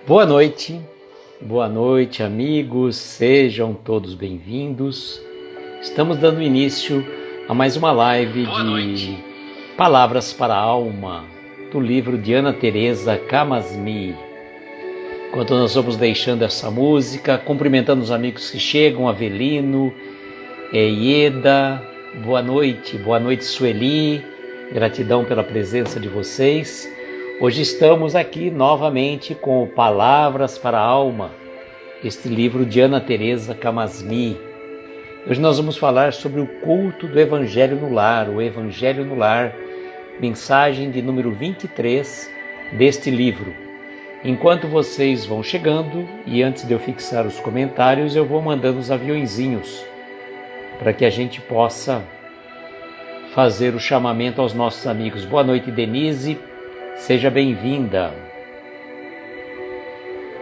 Boa noite amigos, sejam todos bem-vindos. Estamos dando início a mais uma live de Palavras para a Alma, do livro de Ana Teresa Camasmi. Enquanto nós vamos deixando essa música, cumprimentando os amigos que chegam, Avelino, Ieda, boa noite Sueli, gratidão pela presença de vocês. Hoje estamos aqui novamente com Palavras para a Alma, este livro de Ana Teresa Camasmi. Hoje nós vamos falar sobre o culto do Evangelho no Lar, o Evangelho no Lar, mensagem de número 23 deste livro. Enquanto vocês vão chegando, e antes de eu fixar os comentários, eu vou mandando os aviõezinhos para que a gente possa fazer o chamamento aos nossos amigos. Boa noite, Denise. Seja bem-vinda.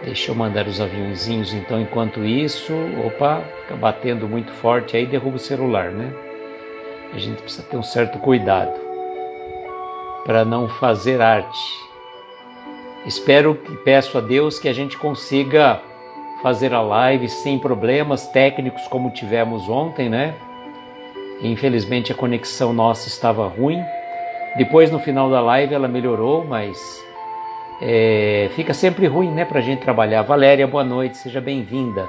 Deixa eu mandar os aviãozinhos então enquanto isso. Opa, fica batendo muito forte aí, derruba o celular, né? A gente precisa ter um certo cuidado para não fazer arte. Espero e peço a Deus que a gente consiga fazer a live sem problemas técnicos como tivemos ontem, né? Infelizmente a conexão nossa estava ruim. Depois, no final da live, ela melhorou, mas fica sempre ruim, né, para a gente trabalhar. Valéria, boa noite, seja bem-vinda.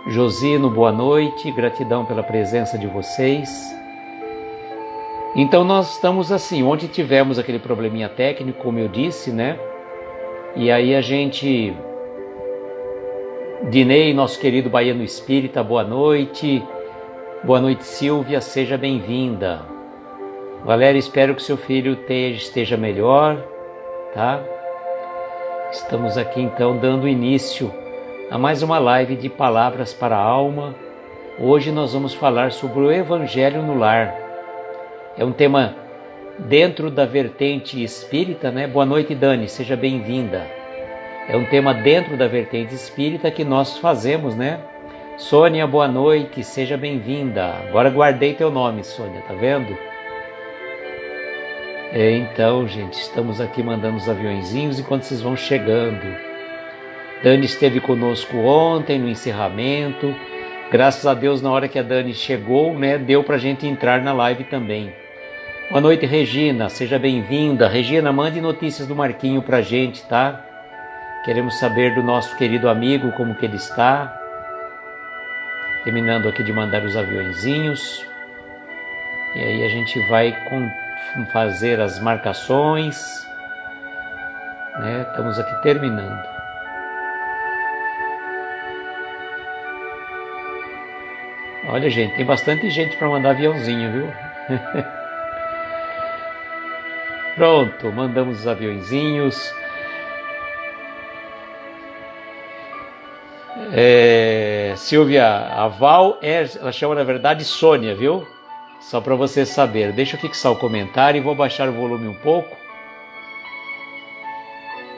Josino, boa noite, gratidão pela presença de vocês. Então, nós estamos assim, ontem tivemos aquele probleminha técnico, como eu disse, né, e aí a gente... Dinei, nosso querido Baiano Espírita, boa noite. Boa noite, Silvia, seja bem-vinda. Valéria, espero que seu filho esteja melhor, tá? Estamos aqui então dando início a mais uma live de Palavras para a Alma. Hoje nós vamos falar sobre o Evangelho no Lar. É um tema dentro da vertente espírita, né? Boa noite, Dani, seja bem-vinda. É um tema dentro da vertente espírita que nós fazemos, né? Sônia, boa noite, seja bem-vinda. Agora guardei teu nome, Sônia, tá vendo? Então, gente, estamos aqui mandando os aviõezinhos enquanto vocês vão chegando. Dani esteve conosco ontem no encerramento. Graças a Deus, na hora que a Dani chegou, né, deu pra gente entrar na live também. Boa noite, Regina, seja bem-vinda. Regina, mande notícias do Marquinho pra gente, tá? Queremos saber do nosso querido amigo, como que ele está. Terminando aqui de mandar os aviõezinhos. E aí a gente vai fazer as marcações, né? Estamos aqui terminando. Olha, gente, tem bastante gente para mandar aviãozinho, viu? Pronto, mandamos os aviãozinhos. Silvia, a Val, ela chama na verdade Sônia, viu? Só para você saber. Deixa eu fixar o comentário e vou baixar o volume um pouco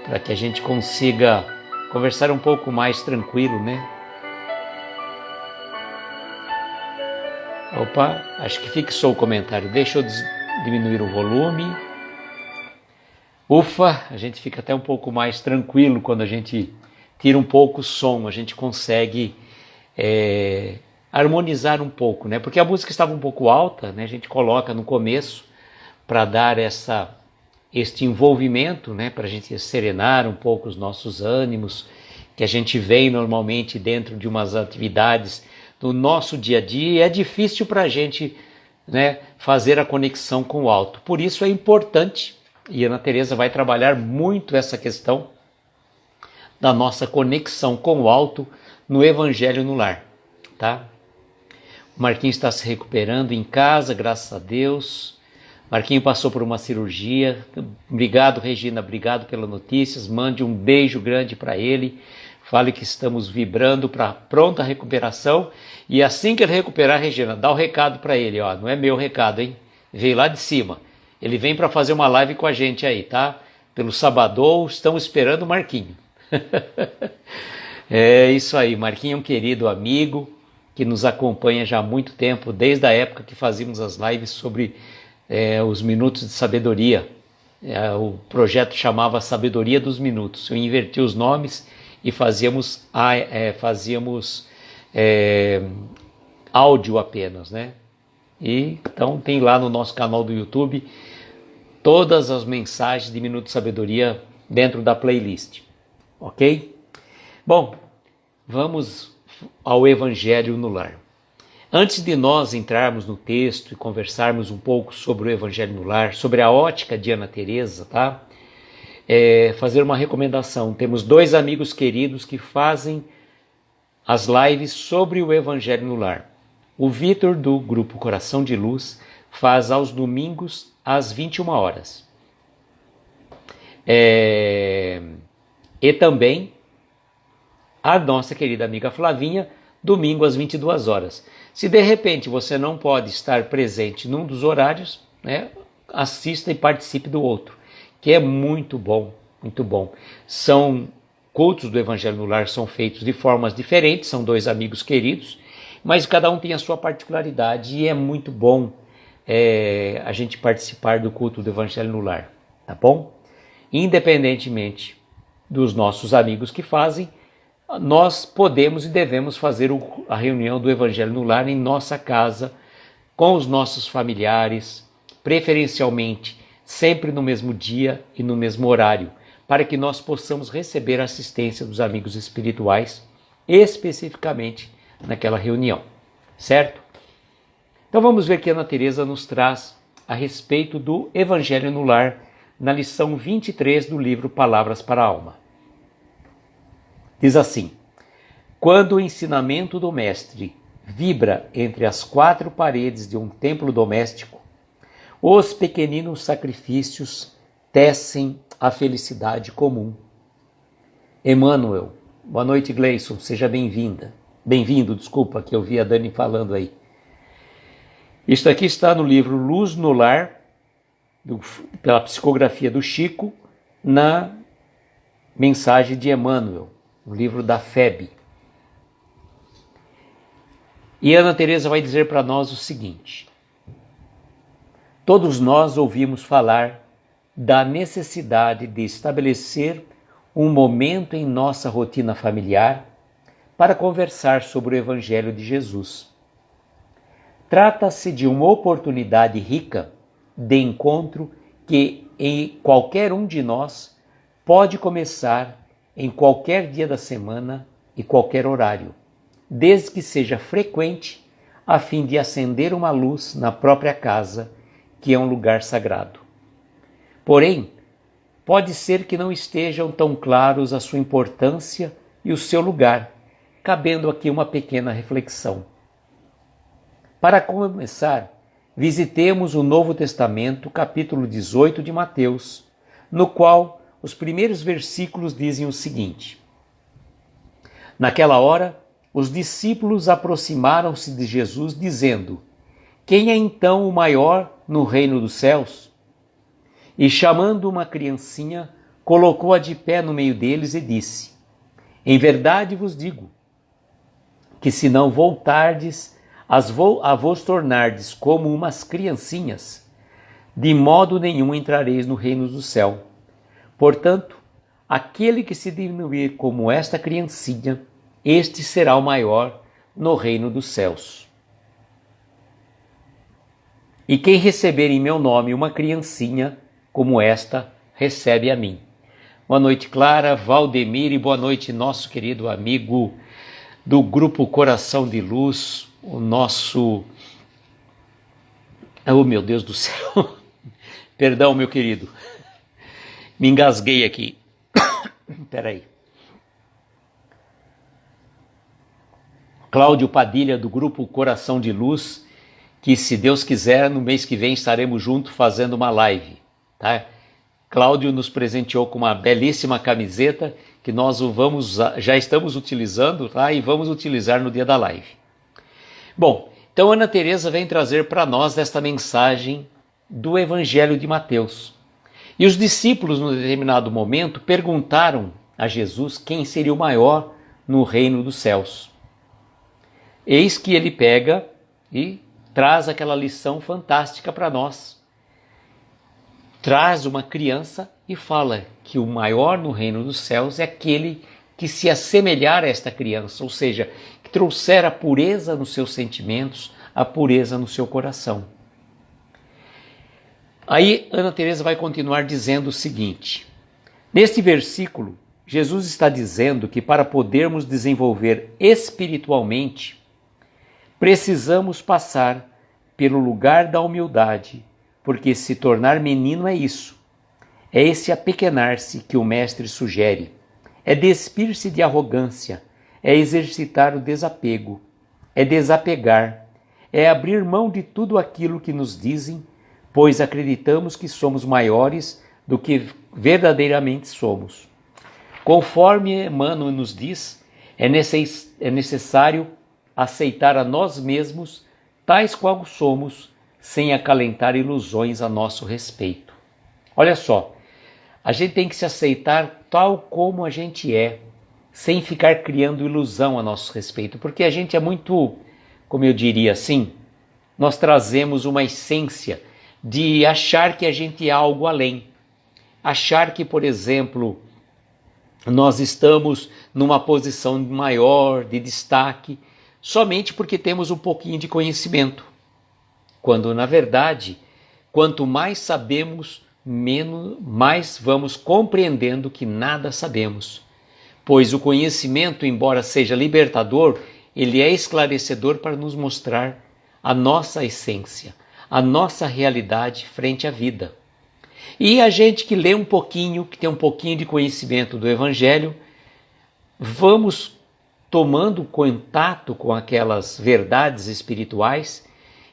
para que a gente consiga conversar um pouco mais tranquilo, né? Opa, acho que fixou o comentário. Deixa eu diminuir o volume. Ufa, a gente fica até um pouco mais tranquilo quando a gente tira um pouco o som. A gente consegue... harmonizar um pouco, né? Porque a música estava um pouco alta, né? A gente coloca no começo para dar este envolvimento, né? Para a gente serenar um pouco os nossos ânimos, que a gente vem normalmente dentro de umas atividades do nosso dia a dia e é difícil para a gente, né, fazer a conexão com o alto. Por isso é importante, e a Ana Teresa vai trabalhar muito essa questão da nossa conexão com o alto no Evangelho no Lar, tá? O Marquinho está se recuperando em casa, graças a Deus. Marquinho passou por uma cirurgia. Obrigado, Regina, obrigado pelas notícias. Mande um beijo grande para ele. Fale que estamos vibrando para pronta recuperação. E assim que ele recuperar, Regina, dá o recado para ele. Ó, não é meu recado, hein? Veio lá de cima. Ele vem para fazer uma live com a gente aí, tá? Pelo Sabadão, estamos esperando o Marquinho. É isso aí, Marquinho é um querido amigo que nos acompanha já há muito tempo, desde a época que fazíamos as lives sobre os minutos de sabedoria. O projeto chamava Sabedoria dos Minutos. Eu inverti os nomes e fazíamos áudio apenas, né? E então tem lá no nosso canal do YouTube todas as mensagens de Minuto de Sabedoria dentro da playlist, ok? Bom, vamos ao Evangelho no Lar. Antes de nós entrarmos no texto e conversarmos um pouco sobre o Evangelho no Lar, sobre a ótica de Ana Teresa, tá? Fazer uma recomendação. Temos 2 amigos queridos que fazem as lives sobre o Evangelho no Lar. O Vitor, do grupo Coração de Luz, faz aos domingos às 21 horas. E também a nossa querida amiga Flavinha, domingo às 22 horas. Se de repente você não pode estar presente num dos horários, né, assista e participe do outro, que é muito bom, muito bom. São cultos do Evangelho no Lar, são feitos de formas diferentes, são 2 amigos queridos, mas cada um tem a sua particularidade e é muito bom a gente participar do culto do Evangelho no Lar, tá bom? Independentemente dos nossos amigos que fazem, nós podemos e devemos fazer a reunião do Evangelho no Lar em nossa casa, com os nossos familiares, preferencialmente sempre no mesmo dia e no mesmo horário, para que nós possamos receber a assistência dos amigos espirituais, especificamente naquela reunião, certo? Então vamos ver que Ana Teresa nos traz a respeito do Evangelho no Lar, na lição 23 do livro Palavras para a Alma. Diz assim: quando o ensinamento do Mestre vibra entre as 4 paredes de um templo doméstico, os pequeninos sacrifícios tecem a felicidade comum. Emmanuel, boa noite, Gleison, seja bem-vinda. Bem-vindo, desculpa, que eu vi a Dani falando aí. Isto aqui está no livro Luz no Lar, pela psicografia do Chico, na mensagem de Emmanuel, o livro da FEB. E Ana Teresa vai dizer para nós o seguinte: todos nós ouvimos falar da necessidade de estabelecer um momento em nossa rotina familiar para conversar sobre o Evangelho de Jesus. Trata-se de uma oportunidade rica de encontro que em qualquer um de nós pode começar em qualquer dia da semana e qualquer horário, desde que seja frequente, a fim de acender uma luz na própria casa, que é um lugar sagrado. Porém, pode ser que não estejam tão claros a sua importância e o seu lugar, cabendo aqui uma pequena reflexão. Para começar, visitemos o Novo Testamento, capítulo 18 de Mateus, no qual os primeiros versículos dizem o seguinte: naquela hora, os discípulos aproximaram-se de Jesus, dizendo: quem é então o maior no reino dos céus? E chamando uma criancinha, colocou-a de pé no meio deles e disse: em verdade vos digo, que se não voltardes a vos tornardes como umas criancinhas, de modo nenhum entrareis no reino do céu. Portanto, aquele que se diminuir como esta criancinha, este será o maior no reino dos céus. E quem receber em meu nome uma criancinha como esta, recebe a mim. Boa noite, Clara, Valdemir, e boa noite, nosso querido amigo do grupo Coração de Luz, o nosso... Oh, meu Deus do céu! Perdão, meu querido. Me engasguei aqui. Peraí. Cláudio Padilha, do grupo Coração de Luz, que, se Deus quiser, no mês que vem estaremos juntos fazendo uma live, tá? Cláudio nos presenteou com uma belíssima camiseta que nós já estamos utilizando, tá? E vamos utilizar no dia da live. Bom, então Ana Teresa vem trazer para nós esta mensagem do Evangelho de Mateus. E os discípulos, num determinado momento, perguntaram a Jesus quem seria o maior no reino dos céus. Eis que ele pega e traz aquela lição fantástica para nós, traz uma criança e fala que o maior no reino dos céus é aquele que se assemelhar a esta criança, ou seja, que trouxer a pureza nos seus sentimentos, a pureza no seu coração. Aí Ana Teresa vai continuar dizendo o seguinte: neste versículo, Jesus está dizendo que para podermos desenvolver espiritualmente, precisamos passar pelo lugar da humildade, porque se tornar menino é isso. É esse apequenar-se que o Mestre sugere. É despir-se de arrogância, é exercitar o desapego, é desapegar, é abrir mão de tudo aquilo que nos dizem, pois acreditamos que somos maiores do que verdadeiramente somos. Conforme Emmanuel nos diz, é necessário aceitar a nós mesmos, tais qual somos, sem acalentar ilusões a nosso respeito. Olha só, a gente tem que se aceitar tal como a gente é, sem ficar criando ilusão a nosso respeito, porque a gente é muito, como eu diria assim, nós trazemos uma essência de achar que a gente é algo além. Achar que, por exemplo, nós estamos numa posição maior, de destaque, somente porque temos um pouquinho de conhecimento. Quando, na verdade, quanto mais sabemos, mais vamos compreendendo que nada sabemos. Pois o conhecimento, embora seja libertador, ele é esclarecedor para nos mostrar a nossa essência, a nossa realidade frente à vida. E a gente que lê um pouquinho, que tem um pouquinho de conhecimento do Evangelho, vamos tomando contato com aquelas verdades espirituais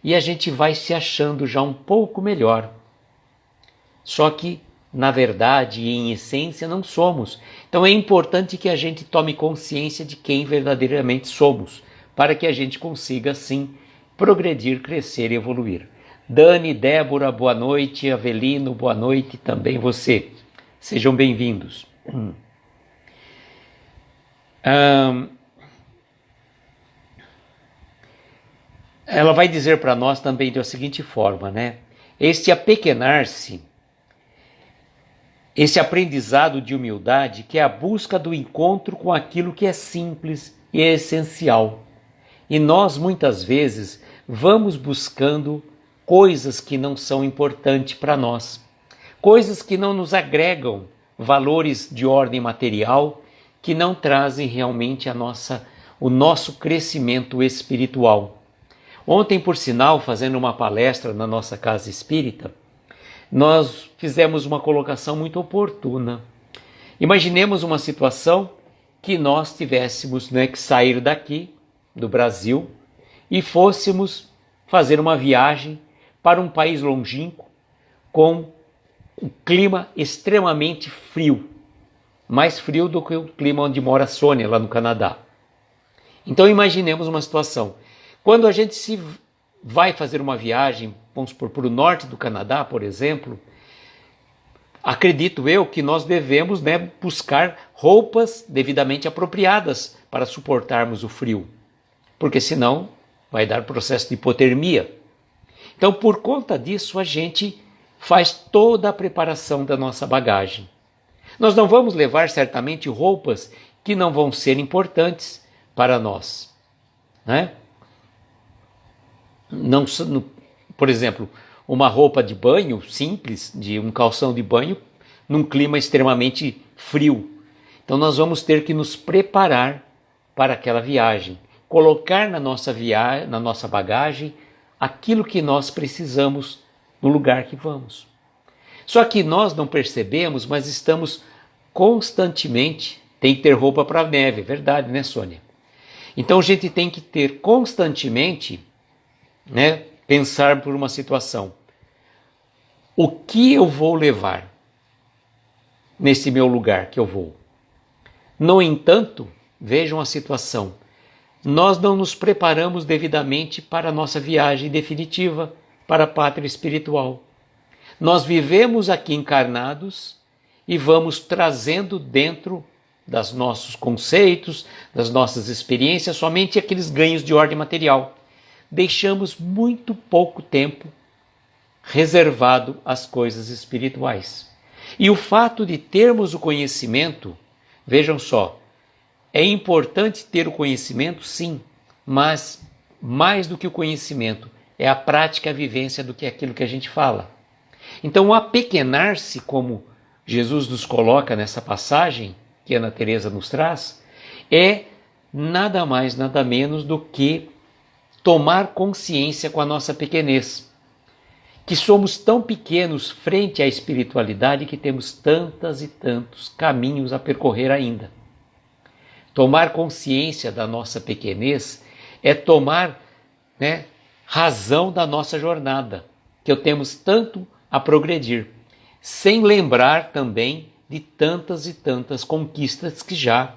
e a gente vai se achando já um pouco melhor. Só que, na verdade e em essência, não somos. Então é importante que a gente tome consciência de quem verdadeiramente somos, para que a gente consiga, assim, progredir, crescer e evoluir. Dani, Débora, boa noite. Avelino, boa noite também você. Sejam bem-vindos. Ela vai dizer para nós também da seguinte forma, né? Este apequenar-se, esse aprendizado de humildade, que é a busca do encontro com aquilo que é simples e é essencial. E nós, muitas vezes, vamos buscando coisas que não são importantes para nós, coisas que não nos agregam valores de ordem material, que não trazem realmente o nosso crescimento espiritual. Ontem, por sinal, fazendo uma palestra na nossa casa espírita, nós fizemos uma colocação muito oportuna. Imaginemos uma situação que nós tivéssemos, que sair daqui, do Brasil, e fôssemos fazer uma viagem para um país longínquo, com um clima extremamente frio, mais frio do que o clima onde mora a Sônia, lá no Canadá. Então imaginemos uma situação. Quando a gente vai fazer uma viagem, vamos supor, para o norte do Canadá, por exemplo, acredito eu que nós devemos buscar roupas devidamente apropriadas para suportarmos o frio, porque senão vai dar processo de hipotermia. Então, por conta disso, a gente faz toda a preparação da nossa bagagem. Nós não vamos levar certamente roupas que não vão ser importantes para nós, né? Não, por exemplo, uma roupa de banho simples, de um calção de banho, num clima extremamente frio. Então nós vamos ter que nos preparar para aquela viagem, colocar na nossa bagagem aquilo que nós precisamos no lugar que vamos. Só que nós não percebemos, mas estamos constantemente, tem que ter roupa para a neve, é verdade, né, Sônia? Então a gente tem que ter constantemente, pensar por uma situação. O que eu vou levar nesse meu lugar que eu vou? No entanto, vejam a situação. Nós não nos preparamos devidamente para a nossa viagem definitiva para a pátria espiritual. Nós vivemos aqui encarnados e vamos trazendo dentro dos nossos conceitos, das nossas experiências, somente aqueles ganhos de ordem material. Deixamos muito pouco tempo reservado às coisas espirituais. E o fato de termos o conhecimento, vejam só, é importante ter o conhecimento, sim, mas mais do que o conhecimento, é a prática, a vivência do que aquilo que a gente fala. Então, o apequenar-se, como Jesus nos coloca nessa passagem, que a Ana Teresa nos traz, é nada mais, nada menos do que tomar consciência com a nossa pequenez. Que somos tão pequenos frente à espiritualidade que temos tantas e tantos caminhos a percorrer ainda. Tomar consciência da nossa pequenez é tomar, razão da nossa jornada, que temos tanto a progredir, sem lembrar também de tantas e tantas conquistas que já,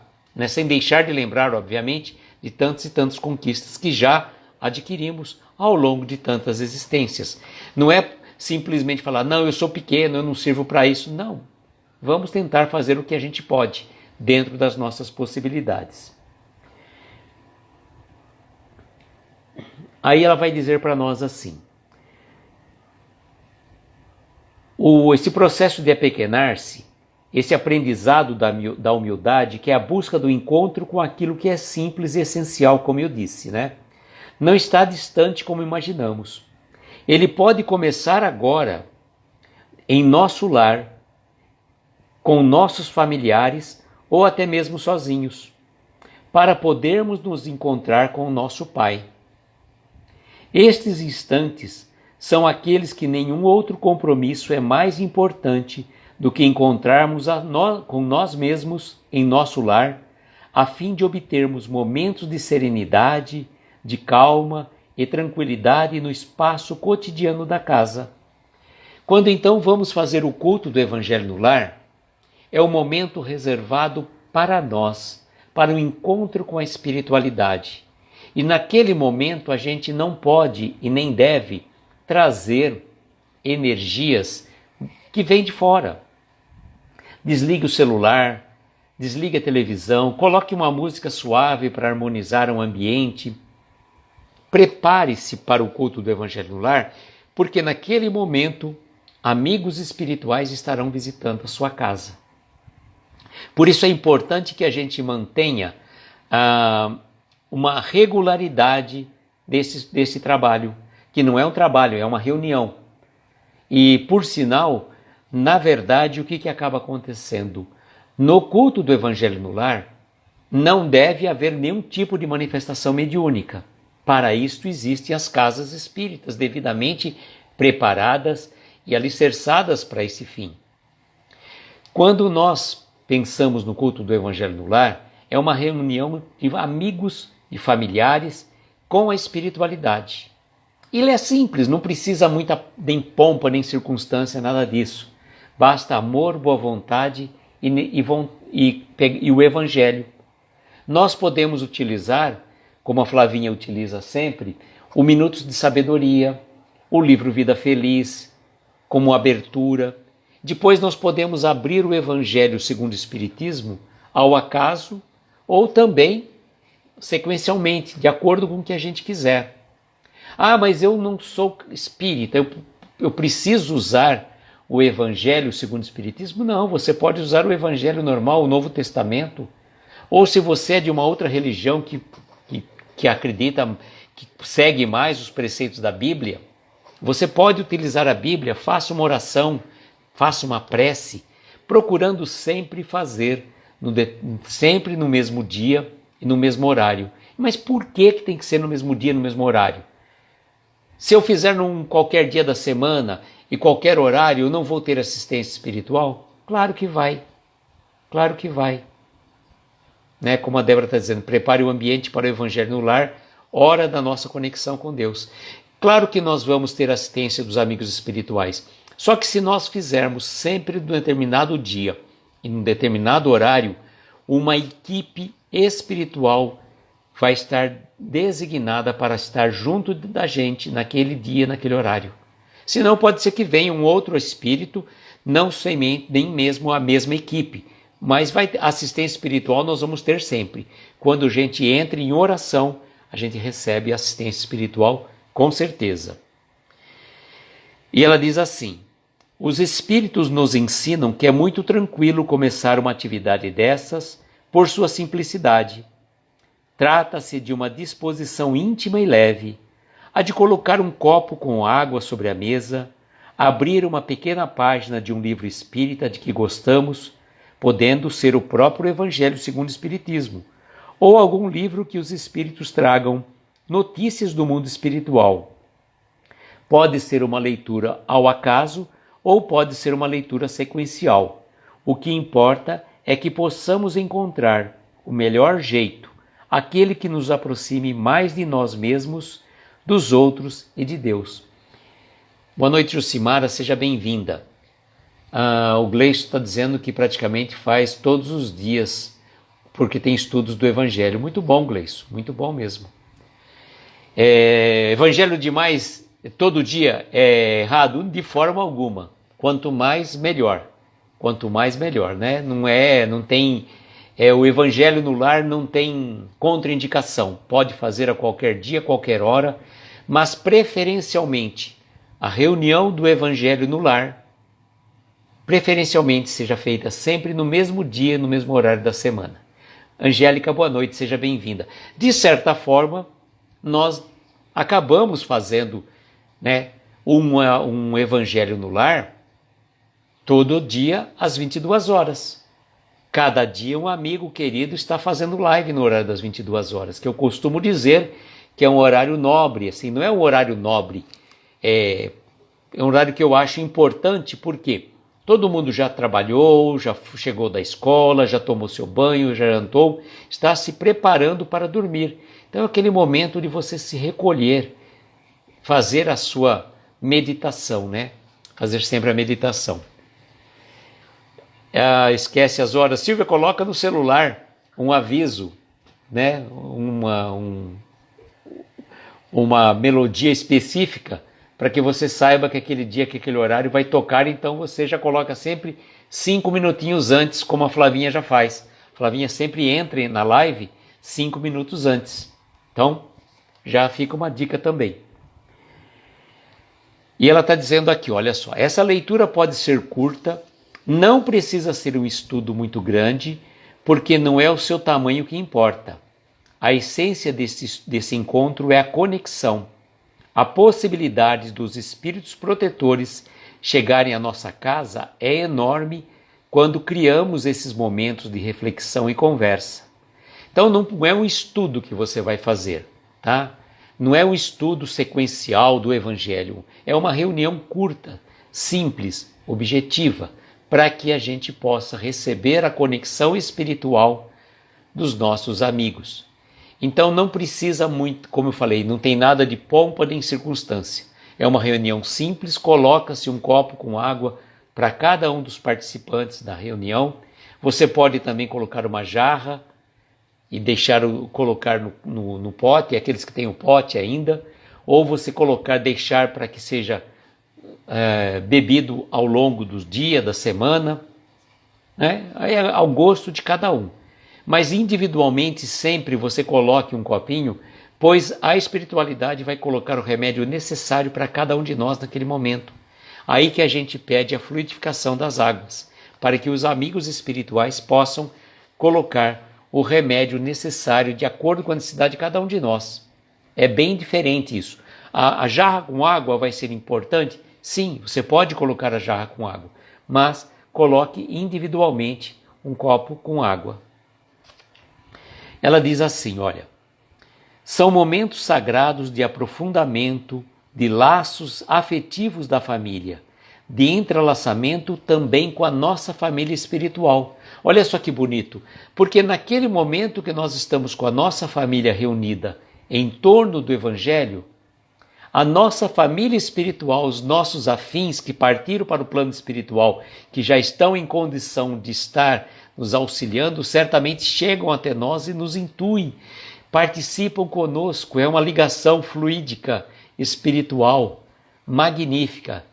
sem deixar de lembrar, obviamente, de tantas e tantas conquistas que já adquirimos ao longo de tantas existências. Não é simplesmente falar, não, eu sou pequeno, eu não sirvo para isso. Não. Vamos tentar fazer o que a gente pode, dentro das nossas possibilidades. Aí ela vai dizer para nós assim, esse processo de apequenar-se, esse aprendizado da humildade, que é a busca do encontro com aquilo que é simples e essencial, como eu disse, não está distante como imaginamos. Ele pode começar agora, em nosso lar, com nossos familiares ou até mesmo sozinhos, para podermos nos encontrar com o nosso Pai. Estes instantes são aqueles que nenhum outro compromisso é mais importante do que encontrarmos com nós mesmos em nosso lar, a fim de obtermos momentos de serenidade, de calma e tranquilidade no espaço cotidiano da casa. Quando então vamos fazer o culto do Evangelho no lar, é o momento reservado para nós, para o encontro com a espiritualidade. E naquele momento a gente não pode e nem deve trazer energias que vêm de fora. Desligue o celular, desligue a televisão, coloque uma música suave para harmonizar o ambiente. Prepare-se para o culto do Evangelho no lar, porque naquele momento amigos espirituais estarão visitando a sua casa. Por isso é importante que a gente mantenha uma regularidade desse trabalho, que não é um trabalho, é uma reunião. E, por sinal, na verdade, o que acaba acontecendo? No culto do Evangelho no lar, não deve haver nenhum tipo de manifestação mediúnica. Para isto existem as casas espíritas, devidamente preparadas e alicerçadas para esse fim. Quando nós pensamos no culto do Evangelho no lar, é uma reunião de amigos e familiares com a espiritualidade. Ele é simples, não precisa muita nem pompa, nem circunstância, nada disso. Basta amor, boa vontade e o Evangelho. Nós podemos utilizar, como a Flavinha utiliza sempre, o Minutos de Sabedoria, o livro Vida Feliz, como abertura. Depois nós podemos abrir o Evangelho segundo o Espiritismo ao acaso ou também sequencialmente, de acordo com o que a gente quiser. Ah, mas eu não sou espírita, eu preciso usar o Evangelho segundo o Espiritismo? Não, você pode usar o Evangelho normal, o Novo Testamento. Ou se você é de uma outra religião que acredita, que segue mais os preceitos da Bíblia, você pode utilizar a Bíblia, faça uma oração, faça uma prece, procurando sempre fazer, sempre no mesmo dia e no mesmo horário. Mas por que tem que ser no mesmo dia e no mesmo horário? Se eu fizer num qualquer dia da semana e qualquer horário, eu não vou ter assistência espiritual? Claro que vai. Claro que vai. Como a Débora está dizendo, prepare o ambiente para o Evangelho no lar, hora da nossa conexão com Deus. Claro que nós vamos ter assistência dos amigos espirituais. Só que se nós fizermos sempre num determinado dia e num determinado horário, uma equipe espiritual vai estar designada para estar junto da gente naquele dia, naquele horário. Senão pode ser que venha um outro espírito, não nem mesmo a mesma equipe, mas assistência espiritual nós vamos ter sempre. Quando a gente entra em oração, a gente recebe assistência espiritual com certeza. E ela diz assim: os espíritos nos ensinam que é muito tranquilo começar uma atividade dessas por sua simplicidade. Trata-se de uma disposição íntima e leve, a de colocar um copo com água sobre a mesa, abrir uma pequena página de um livro espírita de que gostamos, podendo ser o próprio Evangelho segundo o Espiritismo, ou algum livro que os espíritos tragam notícias do mundo espiritual. Pode ser uma leitura ao acaso ou pode ser uma leitura sequencial. O que importa é que possamos encontrar o melhor jeito, aquele que nos aproxime mais de nós mesmos, dos outros e de Deus. Boa noite, Jucimara, seja bem-vinda. O Gleison está dizendo que praticamente faz todos os dias, porque tem estudos do Evangelho. Muito bom, Gleison, muito bom mesmo. Evangelho demais todo dia é errado? De forma alguma. Quanto mais, melhor. Quanto mais, melhor, né? Não tem... o Evangelho no lar não tem contraindicação. Pode fazer a qualquer dia, qualquer hora, mas preferencialmente a reunião do Evangelho no lar, preferencialmente seja feita sempre no mesmo dia, no mesmo horário da semana. Angélica, boa noite, seja bem-vinda. De certa forma, nós acabamos fazendo, né, um Evangelho no lar todo dia às 22 horas. Cada dia um amigo querido está fazendo live no horário das 22 horas, que eu costumo dizer que é um horário nobre, assim, não é um horário nobre, é um horário que eu acho importante, porque todo mundo já trabalhou, já chegou da escola, já tomou seu banho, já jantou, está se preparando para dormir. Então é aquele momento de você se recolher, fazer a sua meditação, né? Fazer sempre a meditação. Esquece as horas. Silvia, coloca no celular um aviso, né? Uma melodia específica para que você saiba que aquele dia, que aquele horário vai tocar, então você já coloca sempre 5 minutinhos antes, como a Flavinha já faz. A Flavinha sempre entra na live 5 minutos antes. Então, já fica uma dica também. E ela está dizendo aqui, olha só, essa leitura pode ser curta, não precisa ser um estudo muito grande, porque não é o seu tamanho que importa. A essência desse encontro é a conexão. A possibilidade dos espíritos protetores chegarem à nossa casa é enorme quando criamos esses momentos de reflexão e conversa. Então não é um estudo que você vai fazer, tá? Não é um estudo sequencial do Evangelho, é uma reunião curta, simples, objetiva, para que a gente possa receber a conexão espiritual dos nossos amigos. Então não precisa muito, como eu falei, não tem nada de pompa nem circunstância. É uma reunião simples, coloca-se um copo com água para cada um dos participantes da reunião. Você pode também colocar uma jarra e colocar no pote, aqueles que têm o pote ainda, ou você deixar para que seja bebido ao longo dos dias, da semana, né? Aí é ao gosto de cada um. Mas individualmente sempre você coloque um copinho, pois a espiritualidade vai colocar o remédio necessário para cada um de nós naquele momento. Aí que a gente pede a fluidificação das águas, para que os amigos espirituais possam colocar o remédio necessário de acordo com a necessidade de cada um de nós. É bem diferente isso. A jarra com água vai ser importante? Sim, você pode colocar a jarra com água, mas coloque individualmente um copo com água. Ela diz assim, olha, são momentos sagrados de aprofundamento, de laços afetivos da família, de entrelaçamento também com a nossa família espiritual. Olha só que bonito, porque naquele momento que nós estamos com a nossa família reunida em torno do Evangelho, a nossa família espiritual, os nossos afins que partiram para o plano espiritual, que já estão em condição de estar nos auxiliando, certamente chegam até nós e nos intuem, participam conosco. É uma ligação fluídica, espiritual, magnífica.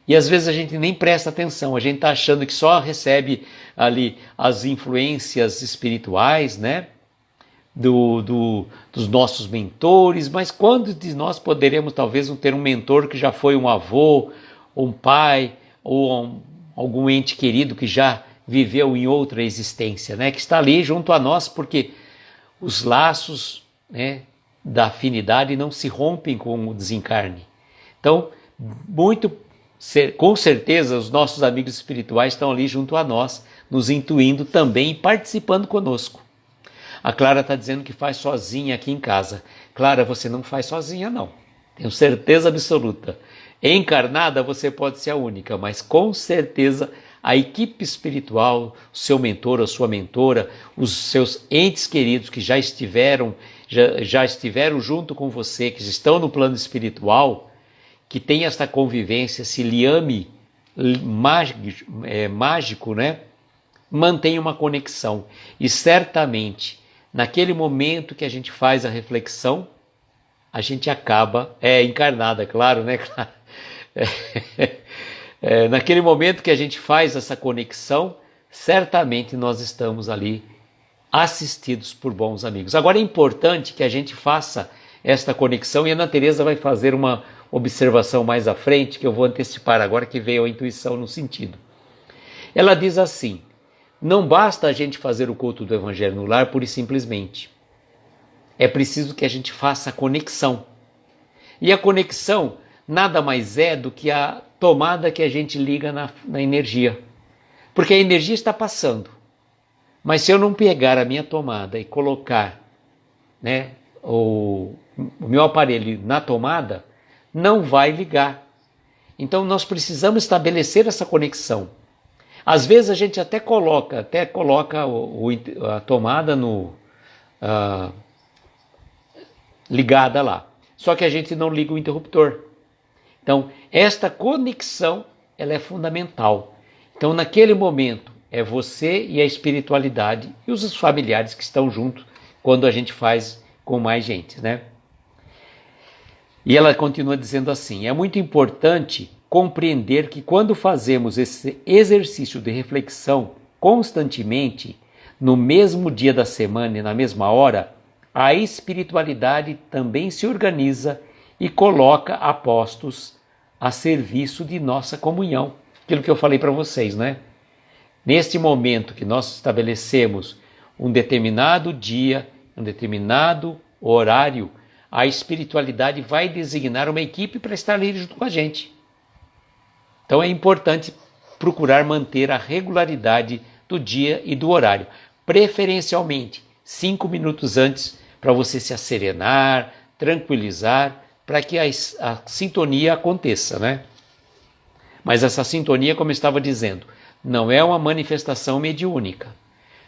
E às vezes a gente nem presta atenção, a gente está achando que só recebe ali as influências espirituais, né? Dos nossos mentores, mas quando de nós poderemos talvez não ter um mentor que já foi um avô, ou um pai, ou algum ente querido que já viveu em outra existência, né? Que está ali junto a nós, porque os laços, né, da afinidade não se rompem com o desencarne. Então, com certeza, os nossos amigos espirituais estão ali junto a nós, nos intuindo também e participando conosco. A Clara está dizendo que faz sozinha aqui em casa. Clara, você não faz sozinha, não. Tenho certeza absoluta. Encarnada você pode ser a única, mas com certeza a equipe espiritual, o seu mentor, a sua mentora, os seus entes queridos que já estiveram junto com você, que estão no plano espiritual, que tem esta convivência, esse liame mágico, né? Mantém uma conexão. E certamente, naquele momento que a gente faz a reflexão, a gente acaba, encarnada, claro, né? Naquele momento que a gente faz essa conexão, certamente nós estamos ali assistidos por bons amigos. Agora é importante que a gente faça esta conexão, e a Ana Teresa vai fazer uma observação mais à frente, que eu vou antecipar agora, que veio a intuição no sentido. Ela diz assim: não basta a gente fazer o culto do Evangelho no lar pura e simplesmente. É preciso que a gente faça a conexão. E a conexão nada mais é do que a tomada que a gente liga na energia. Porque a energia está passando. Mas se eu não pegar a minha tomada e colocar, né, o meu aparelho na tomada, não vai ligar. Então nós precisamos estabelecer essa conexão. Às vezes a gente até coloca a tomada ligada lá. Só que a gente não liga o interruptor. Então, esta conexão, ela é fundamental. Então, naquele momento, é você e a espiritualidade e os familiares que estão juntos quando a gente faz com mais gente, né? E ela continua dizendo assim: é muito importante compreender que quando fazemos esse exercício de reflexão constantemente, no mesmo dia da semana e na mesma hora, a espiritualidade também se organiza e coloca apostos a serviço de nossa comunhão. Aquilo que eu falei para vocês, né? Neste momento que nós estabelecemos um determinado dia, um determinado horário, a espiritualidade vai designar uma equipe para estar ali junto com a gente. Então é importante procurar manter a regularidade do dia e do horário, preferencialmente 5 minutos antes, para você se asserenar, tranquilizar, para que a sintonia aconteça, né? Mas essa sintonia, como eu estava dizendo, não é uma manifestação mediúnica.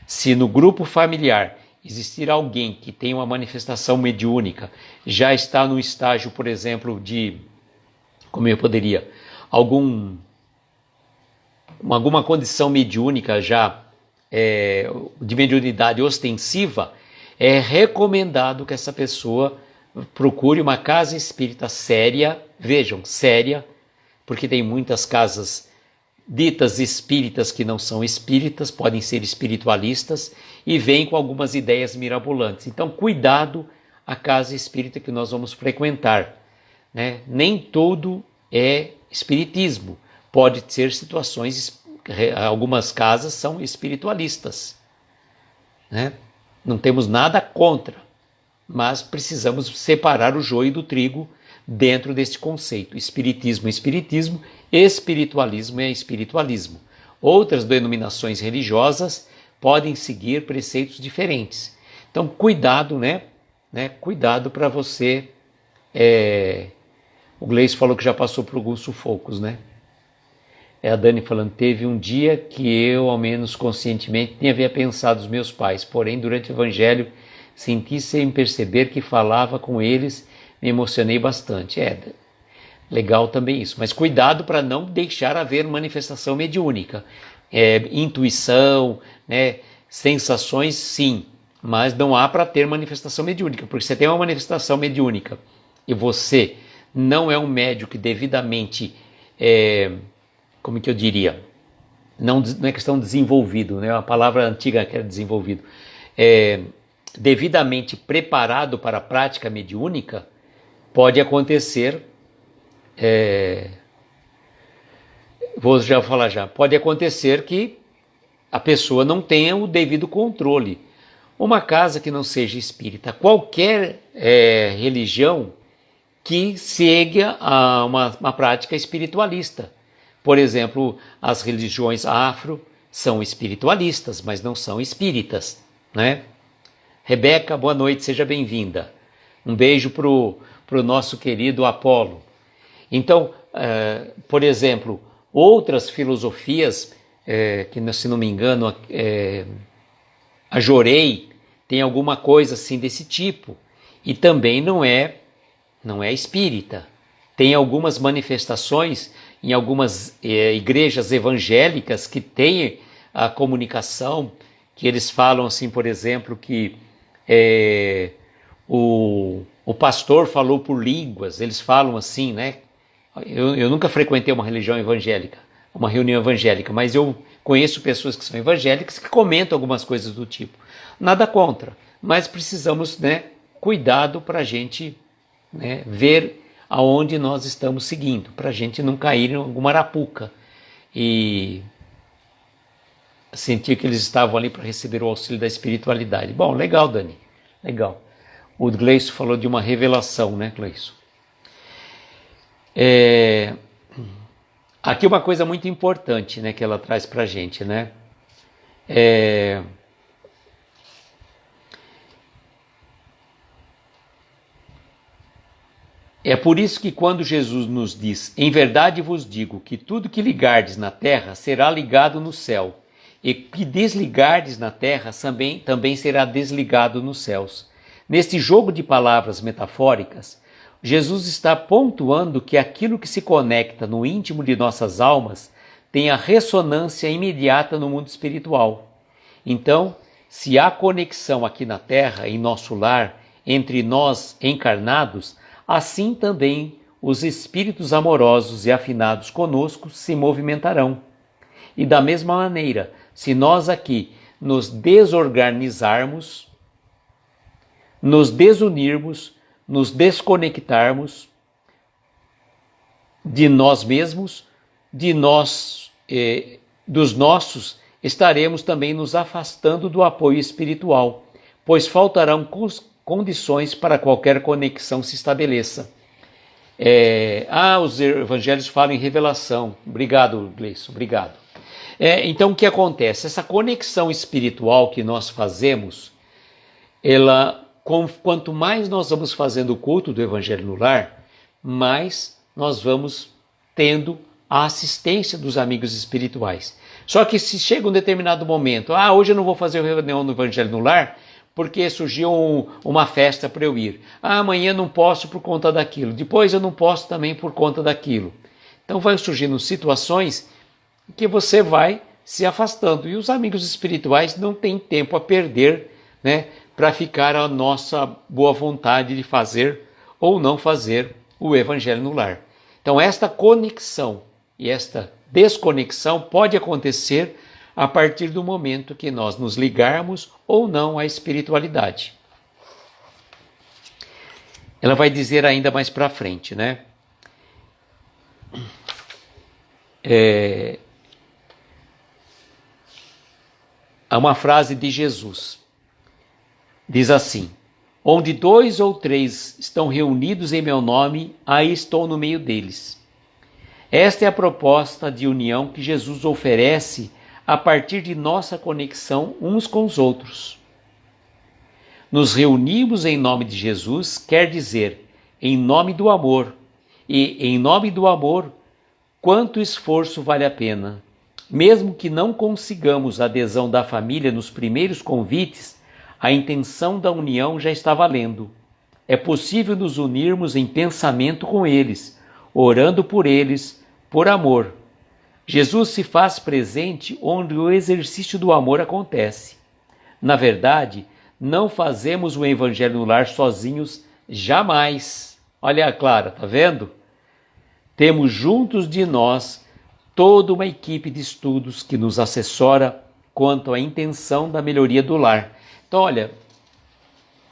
Se no grupo familiar existir alguém que tem uma manifestação mediúnica, já está no estágio, por exemplo, de, como eu poderia, alguma condição mediúnica já, de mediunidade ostensiva, é recomendado que essa pessoa procure uma casa espírita séria, vejam, séria, porque tem muitas casas ditas espíritas que não são espíritas, podem ser espiritualistas e vêm com algumas ideias mirabolantes. Então, cuidado a casa espírita que nós vamos frequentar, né? Nem tudo é espiritismo. Pode ser situações, algumas casas são espiritualistas, né? Não temos nada contra, mas precisamos separar o joio do trigo dentro deste conceito. Espiritismo é espiritismo, espiritualismo é espiritualismo. Outras denominações religiosas podem seguir preceitos diferentes. Então, cuidado, né? Cuidado para você. O Gleice falou que já passou por alguns sufocos, né? A Dani falando: teve um dia que eu, ao menos conscientemente, nem havia pensado nos meus pais, porém, durante o Evangelho, senti sem perceber que falava com eles, me emocionei bastante. Legal também isso, mas cuidado para não deixar haver manifestação mediúnica. Intuição, né? Sensações, sim, mas não há para ter manifestação mediúnica, porque você tem uma manifestação mediúnica e você não é um médium que devidamente, como que eu diria, não é questão de desenvolvido, né? A palavra antiga que é desenvolvido, devidamente preparado para a prática mediúnica, pode acontecer vou já falar já, pode acontecer que a pessoa não tenha o devido controle. Uma casa que não seja espírita, qualquer religião que siga uma prática espiritualista. Por exemplo, as religiões afro são espiritualistas, mas não são espíritas, né? Rebeca, boa noite, seja bem-vinda. Um beijo para o nosso querido Apolo. Então, por exemplo, outras filosofias, que se não me engano, a Jorei tem alguma coisa assim desse tipo, e também não é espírita. Tem algumas manifestações em algumas igrejas evangélicas que têm a comunicação, que eles falam assim, por exemplo, que o pastor falou por línguas, eles falam assim, né? Eu nunca frequentei uma religião evangélica, uma reunião evangélica, mas eu conheço pessoas que são evangélicas que comentam algumas coisas do tipo. Nada contra, mas precisamos, né, cuidado para a gente, né, ver aonde nós estamos seguindo, para a gente não cair em alguma arapuca e sentir que eles estavam ali para receber o auxílio da espiritualidade. Bom, legal, Dani, legal. O Gleison falou de uma revelação, né, Gleison? Aqui uma coisa muito importante, né, que ela traz para a gente, né? É por isso que quando Jesus nos diz, em verdade vos digo que tudo que ligardes na terra será ligado no céu, e que desligardes na terra também será desligado nos céus. Neste jogo de palavras metafóricas, Jesus está pontuando que aquilo que se conecta no íntimo de nossas almas tem a ressonância imediata no mundo espiritual. Então, se há conexão aqui na terra, em nosso lar, entre nós encarnados, assim também os espíritos amorosos e afinados conosco se movimentarão. E da mesma maneira, se nós aqui nos desorganizarmos, nos desunirmos, nos desconectarmos de nós mesmos, dos nossos, estaremos também nos afastando do apoio espiritual, pois faltarão condições para qualquer conexão se estabeleça. Os evangelhos falam em revelação. Obrigado, Gleison, obrigado. Então, o que acontece? Essa conexão espiritual que nós fazemos, quanto mais nós vamos fazendo o culto do Evangelho no lar, mais nós vamos tendo a assistência dos amigos espirituais. Só que se chega um determinado momento, hoje eu não vou fazer a reunião no Evangelho no lar, porque surgiu uma festa para eu ir. Amanhã não posso por conta daquilo. Depois eu não posso também por conta daquilo. Então vai surgindo situações que você vai se afastando. E os amigos espirituais não têm tempo a perder, né, para ficar a nossa boa vontade de fazer ou não fazer o Evangelho no lar. Então esta conexão e esta desconexão pode acontecer a partir do momento que nós nos ligarmos ou não à espiritualidade. Ela vai dizer ainda mais para frente, né? Há uma frase de Jesus. Diz assim: onde 2 ou 3 estão reunidos em meu nome, aí estou no meio deles. Esta é a proposta de união que Jesus oferece a partir de nossa conexão uns com os outros. Nos reunimos em nome de Jesus, quer dizer, em nome do amor. E em nome do amor, quanto esforço vale a pena. Mesmo que não consigamos a adesão da família nos primeiros convites, a intenção da união já está valendo. É possível nos unirmos em pensamento com eles, orando por eles, por amor. Jesus se faz presente onde o exercício do amor acontece. Na verdade, não fazemos o Evangelho no lar sozinhos jamais. Olha a Clara, tá vendo? Temos juntos de nós toda uma equipe de estudos que nos assessora quanto à intenção da melhoria do lar. Então, olha,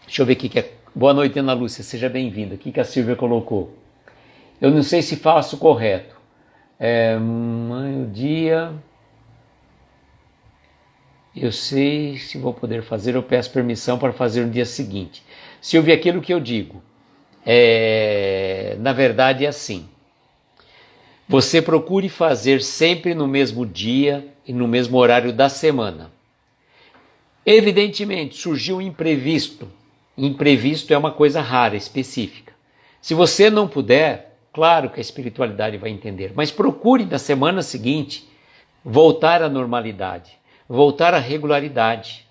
deixa eu ver o que é. Boa noite, Ana Lúcia, seja bem-vinda. O que a Silvia colocou? Eu não sei se faço correto, Mãe, o dia... Eu sei se vou poder fazer, eu peço permissão para fazer no dia seguinte. Se eu vi aquilo que eu digo, na verdade é assim. Você procure fazer sempre no mesmo dia e no mesmo horário da semana. Evidentemente, surgiu um imprevisto. Imprevisto é uma coisa rara, específica. Se você não puder, claro que a espiritualidade vai entender, mas procure na semana seguinte voltar à normalidade. Voltar à regularidade,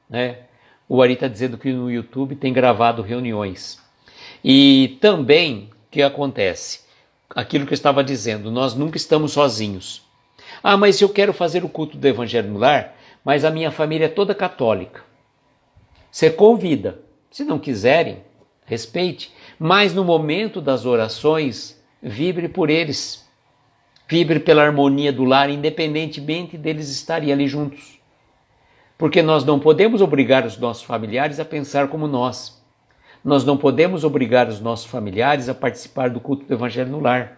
né? O Ari está dizendo que no YouTube tem gravado reuniões. E também, o que acontece? Aquilo que eu estava dizendo, nós nunca estamos sozinhos. Mas eu quero fazer o culto do Evangelho no lar, mas a minha família é toda católica. Você convida. Se não quiserem, respeite. Mas no momento das orações, vibre por eles. Vibre pela harmonia do lar, independentemente deles estarem ali juntos. Porque nós não podemos obrigar os nossos familiares a pensar como nós. Nós não podemos obrigar os nossos familiares a participar do culto do Evangelho no lar.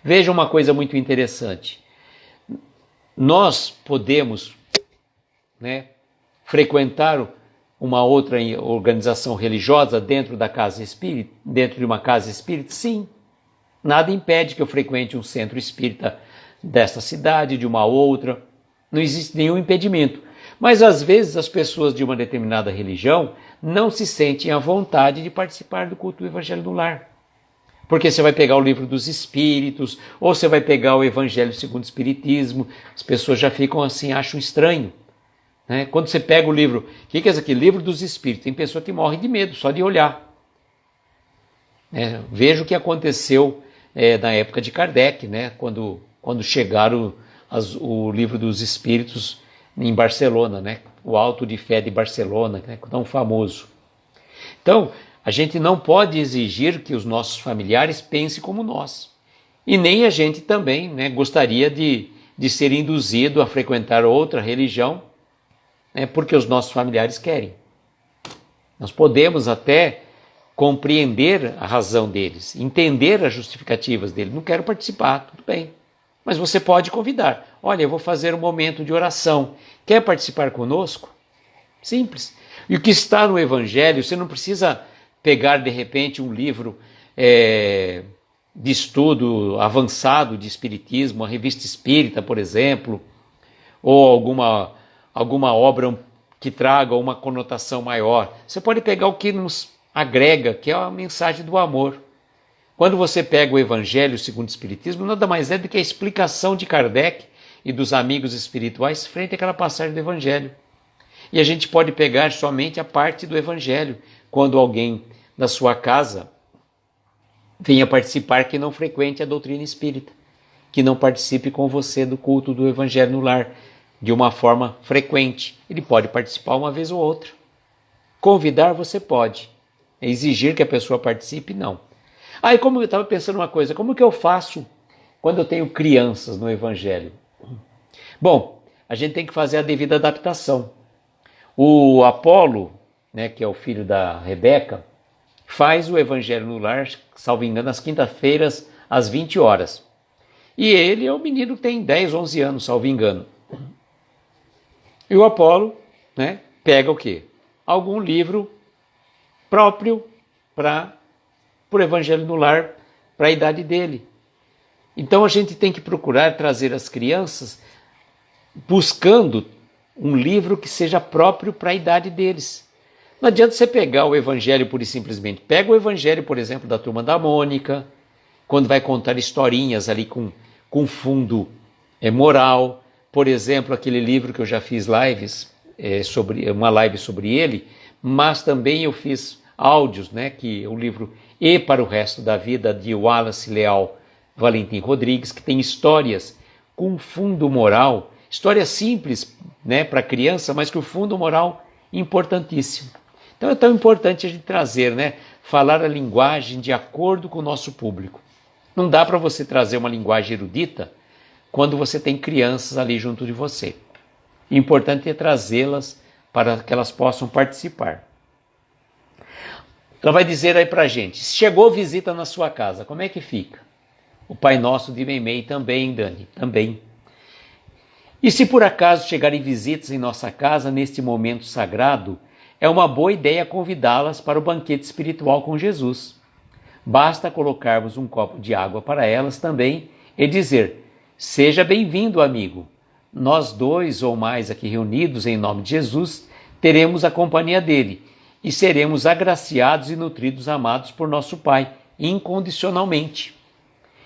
Veja uma coisa muito interessante. Nós podemos, frequentar uma outra organização religiosa dentro da casa espírita, dentro de uma casa espírita? Sim. Nada impede que eu frequente um centro espírita desta cidade, de uma outra. Não existe nenhum impedimento. Mas às vezes as pessoas de uma determinada religião não se sentem à vontade de participar do culto do Evangelho no lar. Porque você vai pegar o livro dos Espíritos, ou você vai pegar o Evangelho segundo o Espiritismo, as pessoas já ficam assim, acham estranho. Quando você pega o livro, o que é isso aqui? Livro dos Espíritos. Tem pessoa que morre de medo só de olhar. Veja o que aconteceu na época de Kardec, quando chegaram o livro dos Espíritos em Barcelona, o Alto de Fé de Barcelona, tão famoso. Então, a gente não pode exigir que os nossos familiares pensem como nós. E nem a gente também gostaria de ser induzido a frequentar outra religião, porque os nossos familiares querem. Nós podemos até compreender a razão deles, entender as justificativas deles. Não quero participar, tudo bem. Mas você pode convidar. Olha, eu vou fazer um momento de oração. Quer participar conosco? Simples. E o que está no Evangelho, você não precisa pegar de repente um livro de estudo avançado de Espiritismo, a Revista Espírita, por exemplo, ou alguma obra que traga uma conotação maior. Você pode pegar o que nos agrega, que é a mensagem do amor. Quando você pega o Evangelho segundo o Espiritismo, nada mais é do que a explicação de Kardec e dos amigos espirituais frente àquela passagem do Evangelho. E a gente pode pegar somente a parte do Evangelho, quando alguém da sua casa venha participar que não frequente a doutrina espírita, que não participe com você do culto do Evangelho no lar de uma forma frequente. Ele pode participar uma vez ou outra. Convidar você pode. Exigir que a pessoa participe, não. E como eu estava pensando uma coisa, como que eu faço quando eu tenho crianças no Evangelho? Bom, a gente tem que fazer a devida adaptação. O Apolo, que é o filho da Rebeca, faz o Evangelho no lar, salvo engano, às quintas-feiras, às 20 horas. E ele é um menino que tem 10, 11 anos, salvo engano. E o Apolo pega o quê? Algum livro próprio para o Evangelho no lar, para a idade dele. Então a gente tem que procurar trazer as crianças buscando um livro que seja próprio para a idade deles. Não adianta você pegar o Evangelho pura e simplesmente. Pega o Evangelho, por exemplo, da Turma da Mônica, quando vai contar historinhas ali com fundo moral. Por exemplo, aquele livro que eu já fiz uma live sobre ele, mas também eu fiz áudios, que é o livro E para o Resto da Vida, de Wallace Leal Valentim Rodrigues, que tem histórias com fundo moral, história simples para criança, mas com fundo moral importantíssimo. Então é tão importante a gente trazer, falar a linguagem de acordo com o nosso público. Não dá para você trazer uma linguagem erudita quando você tem crianças ali junto de você. O importante é trazê-las para que elas possam participar. Ela vai dizer aí para a gente, se chegou visita na sua casa, como é que fica? O Pai Nosso de Meimei também, Dani, também. E se por acaso chegarem visitas em nossa casa neste momento sagrado, é uma boa ideia convidá-las para o banquete espiritual com Jesus. Basta colocarmos um copo de água para elas também e dizer: seja bem-vindo, amigo. Nós dois ou mais aqui reunidos em nome de Jesus teremos a companhia dele e seremos agraciados e nutridos, amados por nosso Pai, incondicionalmente.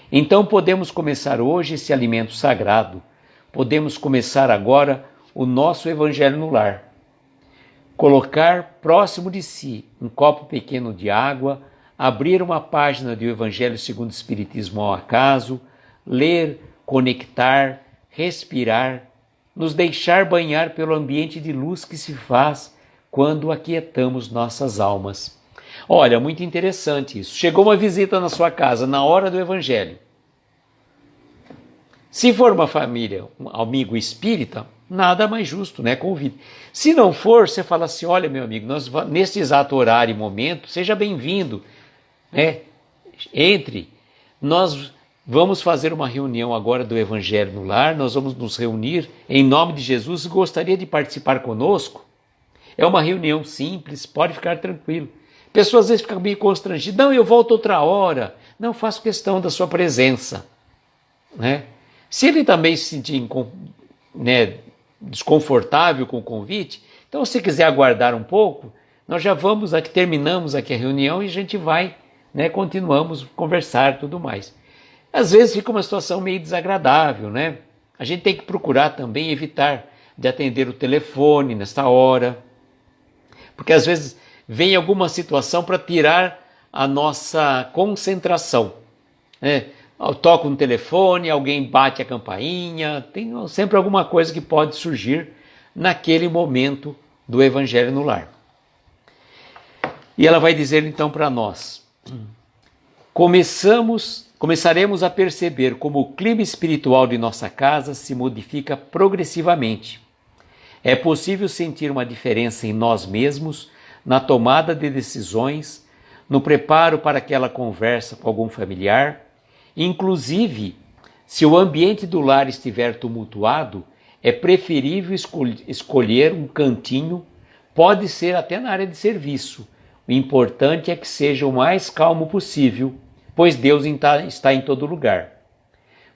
Então podemos começar hoje esse alimento sagrado. Podemos começar agora o nosso Evangelho no lar. Colocar próximo de si um copo pequeno de água, abrir uma página do Evangelho segundo o Espiritismo ao acaso, ler, conectar, respirar, nos deixar banhar pelo ambiente de luz que se faz quando aquietamos nossas almas. Olha, muito interessante isso. Chegou uma visita na sua casa na hora do Evangelho. Se for uma família, um amigo espírita, nada mais justo, né? Convide. Se não for, você fala assim: olha, meu amigo, nesse exato horário e momento, seja bem-vindo, né? Entre. Nós vamos fazer uma reunião agora do Evangelho no lar, nós vamos nos reunir em nome de Jesus. Gostaria de participar conosco? É uma reunião simples, pode ficar tranquilo. Pessoas às vezes ficam meio constrangidas. Não, eu volto outra hora. Não, faço questão da sua presença, né? Se ele também se sentir desconfortável com o convite, então se quiser aguardar um pouco, nós já vamos aqui, terminamos aqui a reunião e a gente vai, né, continuamos a conversar e tudo mais. Às vezes fica uma situação meio desagradável, né? A gente tem que procurar também evitar de atender o telefone nesta hora, porque às vezes vem alguma situação para tirar a nossa concentração, né? Toca um telefone, alguém bate a campainha, tem sempre alguma coisa que pode surgir naquele momento do Evangelho no lar. E ela vai dizer então para nós: começaremos a perceber como o clima espiritual de nossa casa se modifica progressivamente. É possível sentir uma diferença em nós mesmos, na tomada de decisões, no preparo para aquela conversa com algum familiar. Inclusive, se o ambiente do lar estiver tumultuado, é preferível escolher um cantinho, pode ser até na área de serviço. O importante é que seja o mais calmo possível, pois Deus está em todo lugar.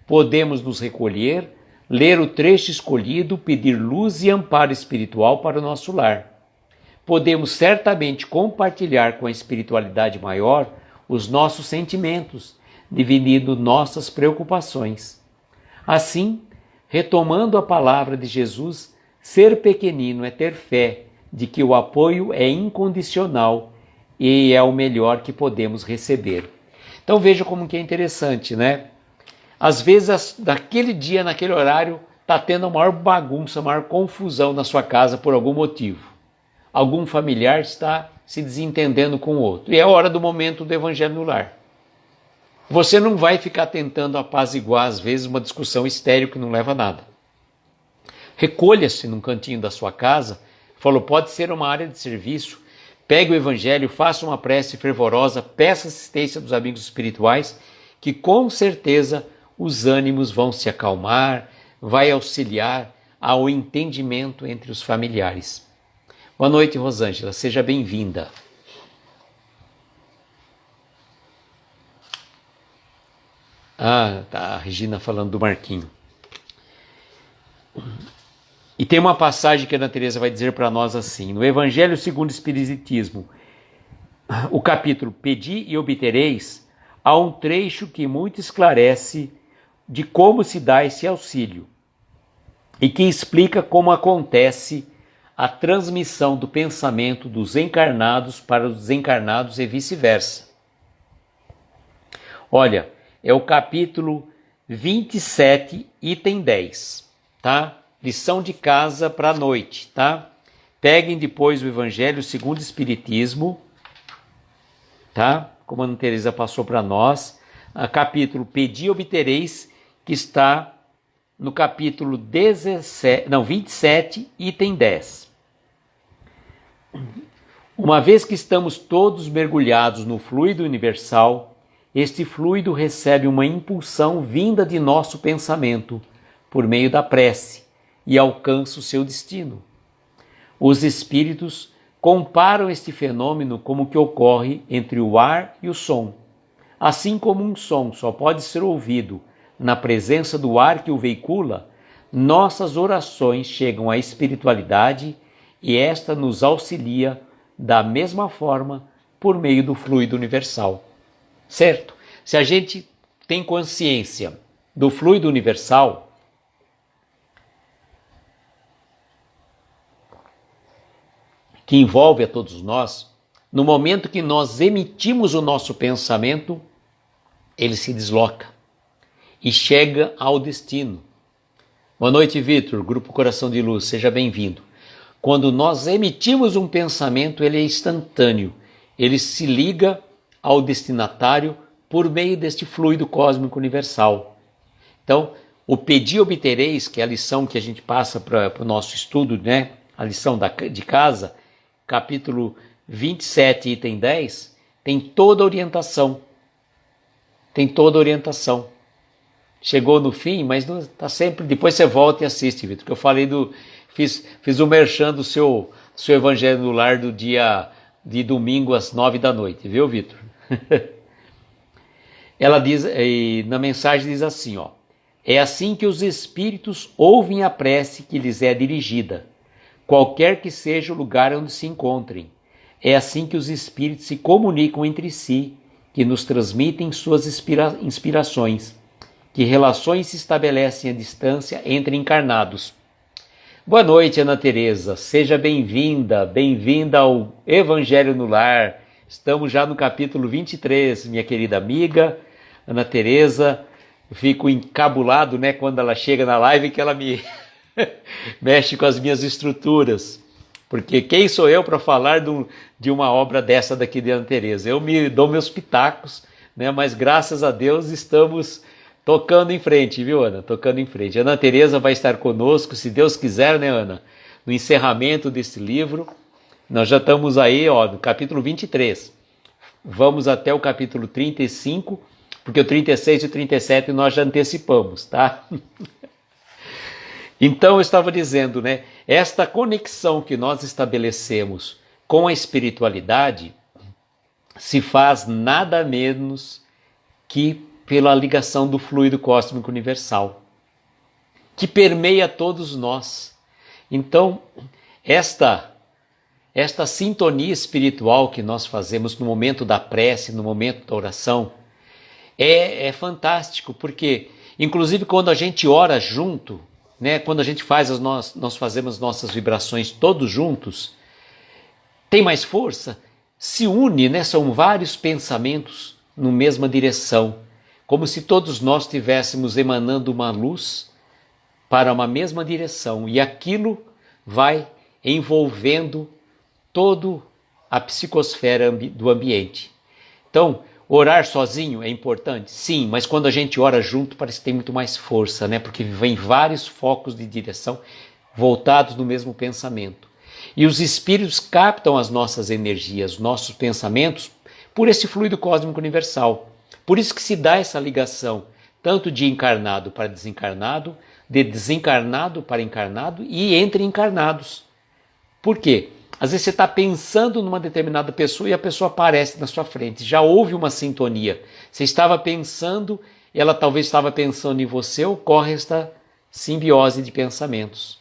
Podemos nos recolher, ler o trecho escolhido, pedir luz e amparo espiritual para o nosso lar. Podemos certamente compartilhar com a espiritualidade maior os nossos sentimentos, dividindo nossas preocupações. Assim, retomando a palavra de Jesus, ser pequenino é ter fé de que o apoio é incondicional e é o melhor que podemos receber. Então veja como que é interessante, né? Às vezes, naquele dia, naquele horário, está tendo a maior bagunça, a maior confusão na sua casa por algum motivo. Algum familiar está se desentendendo com o outro. E é a hora do momento do Evangelho no lar. Você não vai ficar tentando apaziguar, às vezes, uma discussão estéril que não leva a nada. Recolha-se num cantinho da sua casa, pode ser uma área de serviço, pegue o Evangelho, faça uma prece fervorosa, peça assistência dos amigos espirituais, que com certeza os ânimos vão se acalmar, vai auxiliar ao entendimento entre os familiares. Boa noite, Rosângela, seja bem-vinda. Tá a Regina falando do Marquinho. E tem uma passagem que a Ana Teresa vai dizer para nós assim: no Evangelho segundo o Espiritismo, o capítulo Pedi e obtereis, há um trecho que muito esclarece de como se dá esse auxílio e que explica como acontece a transmissão do pensamento dos encarnados para os desencarnados e vice-versa. Olha, é o capítulo 27, item 10, tá? Lição de casa para a noite, tá? Peguem depois o Evangelho segundo o Espiritismo, tá? Como a Ana Teresa passou para nós, capítulo Pedi e obtereis, que está no capítulo 27, item 10. Uma vez que estamos todos mergulhados no fluido universal, este fluido recebe uma impulsão vinda de nosso pensamento, por meio da prece, e alcança o seu destino. Os espíritos comparam este fenômeno como o que ocorre entre o ar e o som. Assim como um som só pode ser ouvido na presença do ar que o veicula, nossas orações chegam à espiritualidade e esta nos auxilia da mesma forma por meio do fluido universal. Certo? Se a gente tem consciência do fluido universal, que envolve a todos nós, no momento que nós emitimos o nosso pensamento, ele se desloca e chega ao destino. Boa noite, Vitor, Grupo Coração de Luz, seja bem-vindo. Quando nós emitimos um pensamento, ele é instantâneo, ele se liga ao destinatário por meio deste fluido cósmico universal. Então, o pedir obtereis, que é a lição que a gente passa para o nosso estudo, né? A lição de casa, capítulo 27, item 10, tem toda a orientação. Tem toda a orientação. Chegou no fim, mas não está sempre. Depois você volta e assiste, Vitor, que eu falei fiz o merchan do seu Evangelho no Lar do dia de domingo às 9 da noite, viu, Vitor? Ela diz, na mensagem diz assim, ó: é assim que os espíritos ouvem a prece que lhes é dirigida, qualquer que seja o lugar onde se encontrem. É assim que os espíritos se comunicam entre si, que nos transmitem suas inspirações, que relações se estabelecem à distância entre encarnados. Boa noite, Ana Teresa, seja bem-vinda, bem-vinda ao Evangelho no Lar. Estamos já no capítulo 23, minha querida amiga Ana Teresa. Eu fico encabulado, né, quando ela chega na live, que ela me mexe com as minhas estruturas. Porque quem sou eu para falar de uma obra dessa daqui de Ana Teresa? Eu me dou meus pitacos, né, mas graças a Deus estamos tocando em frente, viu, Ana? Tocando em frente. Ana Teresa vai estar conosco, se Deus quiser, né, Ana? No encerramento desse livro. Nós já estamos aí, ó, no capítulo 23. Vamos até o capítulo 35, porque o 36 e o 37 nós já antecipamos, tá? Então, eu estava dizendo, né? Esta conexão que nós estabelecemos com a espiritualidade se faz nada menos que pela ligação do fluido cósmico universal, que permeia todos nós. Então, esta sintonia espiritual que nós fazemos no momento da prece, no momento da oração, é fantástico, porque, inclusive, quando a gente ora junto, né, quando a gente nós fazemos nossas vibrações todos juntos, tem mais força, se une, né, são vários pensamentos na mesma direção, como se todos nós estivéssemos emanando uma luz para uma mesma direção, e aquilo vai envolvendo toda a psicosfera do ambiente. Então, orar sozinho é importante? Sim, mas quando a gente ora junto parece que tem muito mais força, né? Porque vem vários focos de direção voltados no mesmo pensamento. E os espíritos captam as nossas energias, nossos pensamentos, por esse fluido cósmico universal. Por isso que se dá essa ligação, tanto de encarnado para desencarnado, de desencarnado para encarnado e entre encarnados. Por quê? Às vezes você está pensando numa determinada pessoa e a pessoa aparece na sua frente. Já houve uma sintonia. Você estava pensando, ela talvez estava pensando em você, ocorre esta simbiose de pensamentos.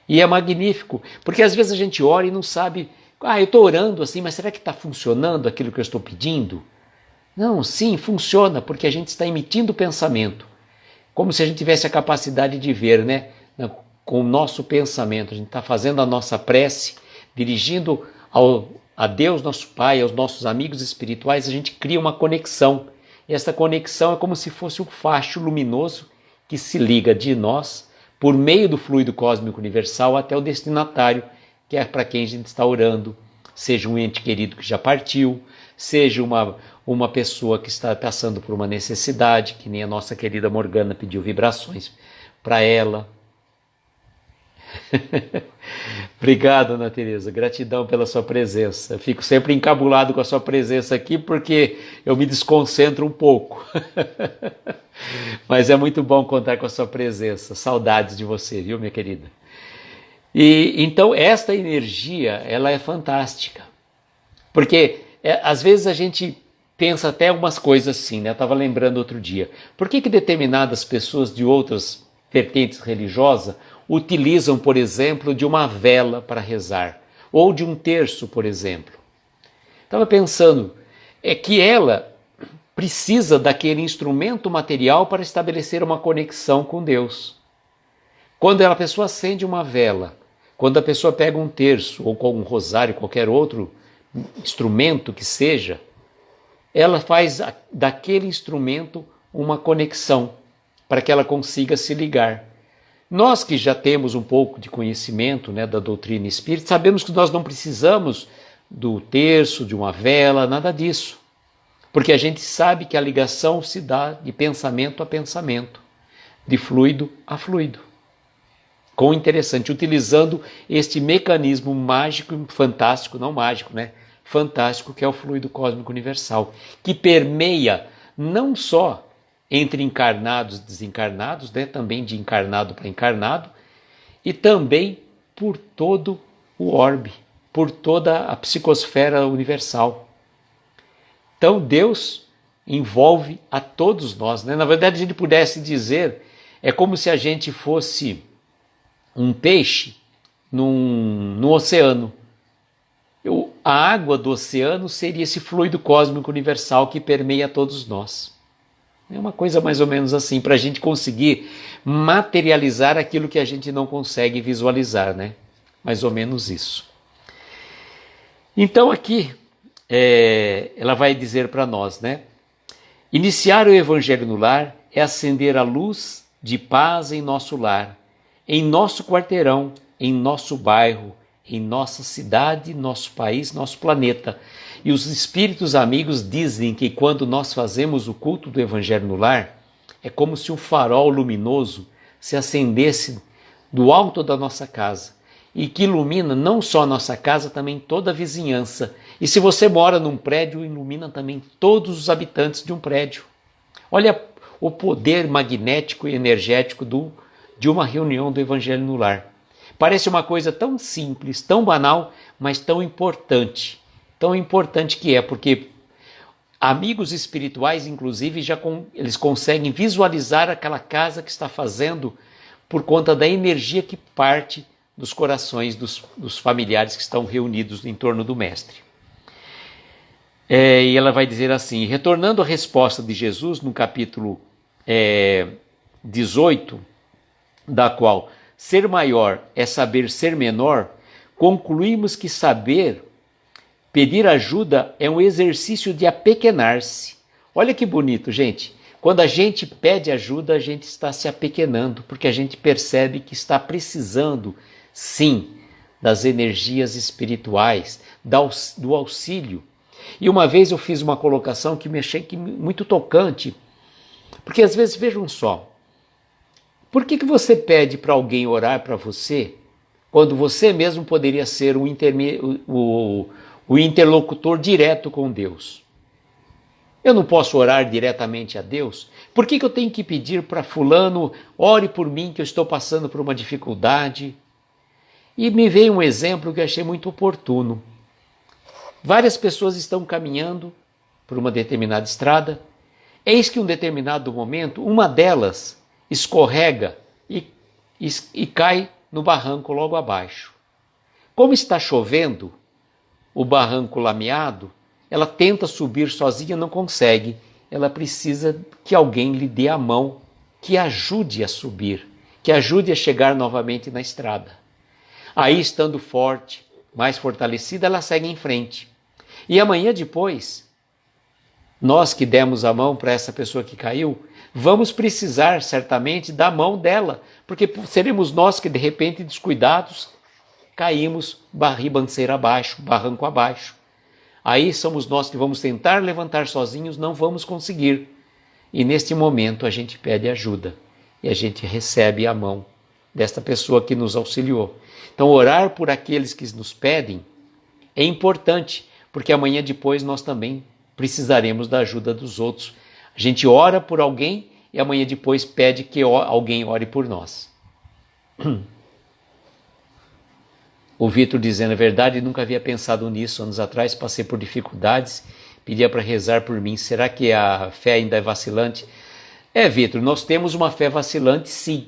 E é magnífico, porque às vezes a gente ora e não sabe, eu estou orando assim, mas será que está funcionando aquilo que eu estou pedindo? Não, sim, funciona, porque a gente está emitindo pensamento. Como se a gente tivesse a capacidade de ver, né? Com o nosso pensamento. A gente está fazendo a nossa prece, dirigindo a Deus, nosso Pai, aos nossos amigos espirituais, a gente cria uma conexão. E essa conexão é como se fosse um facho luminoso que se liga de nós, por meio do fluido cósmico universal, até o destinatário, que é para quem a gente está orando. Seja um ente querido que já partiu, seja uma pessoa que está passando por uma necessidade, que nem a nossa querida Morgana pediu vibrações para ela. Obrigado, Ana Tereza. Gratidão pela sua presença. Eu fico sempre encabulado com a sua presença aqui porque eu me desconcentro um pouco. Mas é muito bom contar com a sua presença. Saudades de você, viu, minha querida? E então esta energia, ela é fantástica. Porque às vezes a gente pensa até algumas coisas assim, né? Eu estava lembrando outro dia. Por que determinadas pessoas de outras vertentes religiosas utilizam, por exemplo, de uma vela para rezar? Ou de um terço, por exemplo? Estava pensando, é que ela precisa daquele instrumento material para estabelecer uma conexão com Deus. Quando a pessoa acende uma vela, quando a pessoa pega um terço, ou com um rosário, qualquer outro instrumento que seja, ela faz daquele instrumento uma conexão para que ela consiga se ligar. Nós que já temos um pouco de conhecimento, né, da doutrina espírita, sabemos que nós não precisamos do terço, de uma vela, nada disso. Porque a gente sabe que a ligação se dá de pensamento a pensamento, de fluido a fluido. Quão interessante, utilizando este mecanismo mágico e fantástico, não mágico, né? Fantástico, que é o fluido cósmico universal, que permeia não só entre encarnados e desencarnados, né? Também de encarnado para encarnado, e também por todo o orbe, por toda a psicosfera universal. Então Deus envolve a todos nós, né? Na verdade, a gente pudesse dizer, é como se a gente fosse um peixe no oceano. A água do oceano seria esse fluido cósmico universal que permeia todos nós. É uma coisa mais ou menos assim, para a gente conseguir materializar aquilo que a gente não consegue visualizar, né? Mais ou menos isso. Então aqui, ela vai dizer para nós, né? Iniciar o Evangelho no lar é acender a luz de paz em nosso lar, em nosso quarteirão, em nosso bairro, em nossa cidade, nosso país, nosso planeta. E os espíritos amigos dizem que quando nós fazemos o culto do Evangelho no lar, é como se um farol luminoso se acendesse do alto da nossa casa e que ilumina não só a nossa casa, também toda a vizinhança. E se você mora num prédio, ilumina também todos os habitantes de um prédio. Olha o poder magnético e energético de uma reunião do Evangelho no lar. Parece uma coisa tão simples, tão banal, mas tão importante. Tão importante que é, porque amigos espirituais, inclusive, eles conseguem visualizar aquela casa que está fazendo por conta da energia que parte dos corações dos familiares que estão reunidos em torno do Mestre. E ela vai dizer assim, retornando à resposta de Jesus no capítulo 18, da qual ser maior é saber ser menor, concluímos que saber pedir ajuda é um exercício de apequenar-se. Olha que bonito, gente. Quando a gente pede ajuda, a gente está se apequenando, porque a gente percebe que está precisando, sim, das energias espirituais, do auxílio. E uma vez eu fiz uma colocação que me achei muito tocante, porque às vezes, vejam só, por que você pede para alguém orar para você, quando você mesmo poderia ser o interlocutor direto com Deus? Eu não posso orar diretamente a Deus? Por que eu tenho que pedir para fulano, ore por mim que eu estou passando por uma dificuldade? E me veio um exemplo que eu achei muito oportuno. Várias pessoas estão caminhando por uma determinada estrada, eis que em um determinado momento, uma delas escorrega e cai no barranco logo abaixo. Como está chovendo, o barranco lameado, ela tenta subir sozinha, não consegue. Ela precisa que alguém lhe dê a mão, que ajude a subir, que ajude a chegar novamente na estrada. Aí, estando forte, mais fortalecida, ela segue em frente. E amanhã depois, nós que demos a mão para essa pessoa que caiu, vamos precisar certamente da mão dela, porque seremos nós que de repente descuidados caímos ribanceira abaixo, barranco abaixo. Aí somos nós que vamos tentar levantar sozinhos, não vamos conseguir. E neste momento a gente pede ajuda e a gente recebe a mão desta pessoa que nos auxiliou. Então, orar por aqueles que nos pedem é importante, porque amanhã depois nós também precisaremos da ajuda dos outros. A gente ora por alguém e amanhã depois pede que alguém ore por nós. O Vitor dizendo a verdade, nunca havia pensado nisso. Anos atrás passei por dificuldades, pedia para rezar por mim. Será que a fé ainda é vacilante? Vitor, nós temos uma fé vacilante, sim,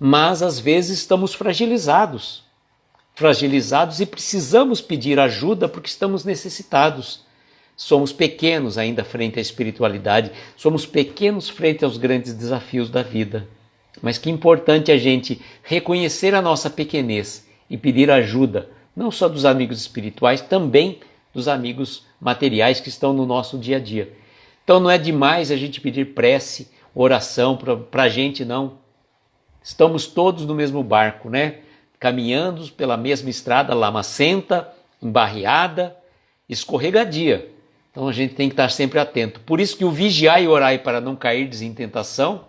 mas às vezes estamos fragilizados e precisamos pedir ajuda porque estamos necessitados. Somos pequenos ainda frente à espiritualidade, somos pequenos frente aos grandes desafios da vida. Mas que importante a gente reconhecer a nossa pequenez e pedir ajuda, não só dos amigos espirituais, também dos amigos materiais que estão no nosso dia a dia. Então não é demais a gente pedir prece, oração para a gente, não. Estamos todos no mesmo barco, né? Caminhando pela mesma estrada lamacenta, embarreada, escorregadia. Então a gente tem que estar sempre atento. Por isso que o vigiai e orai para não cairdes em tentação.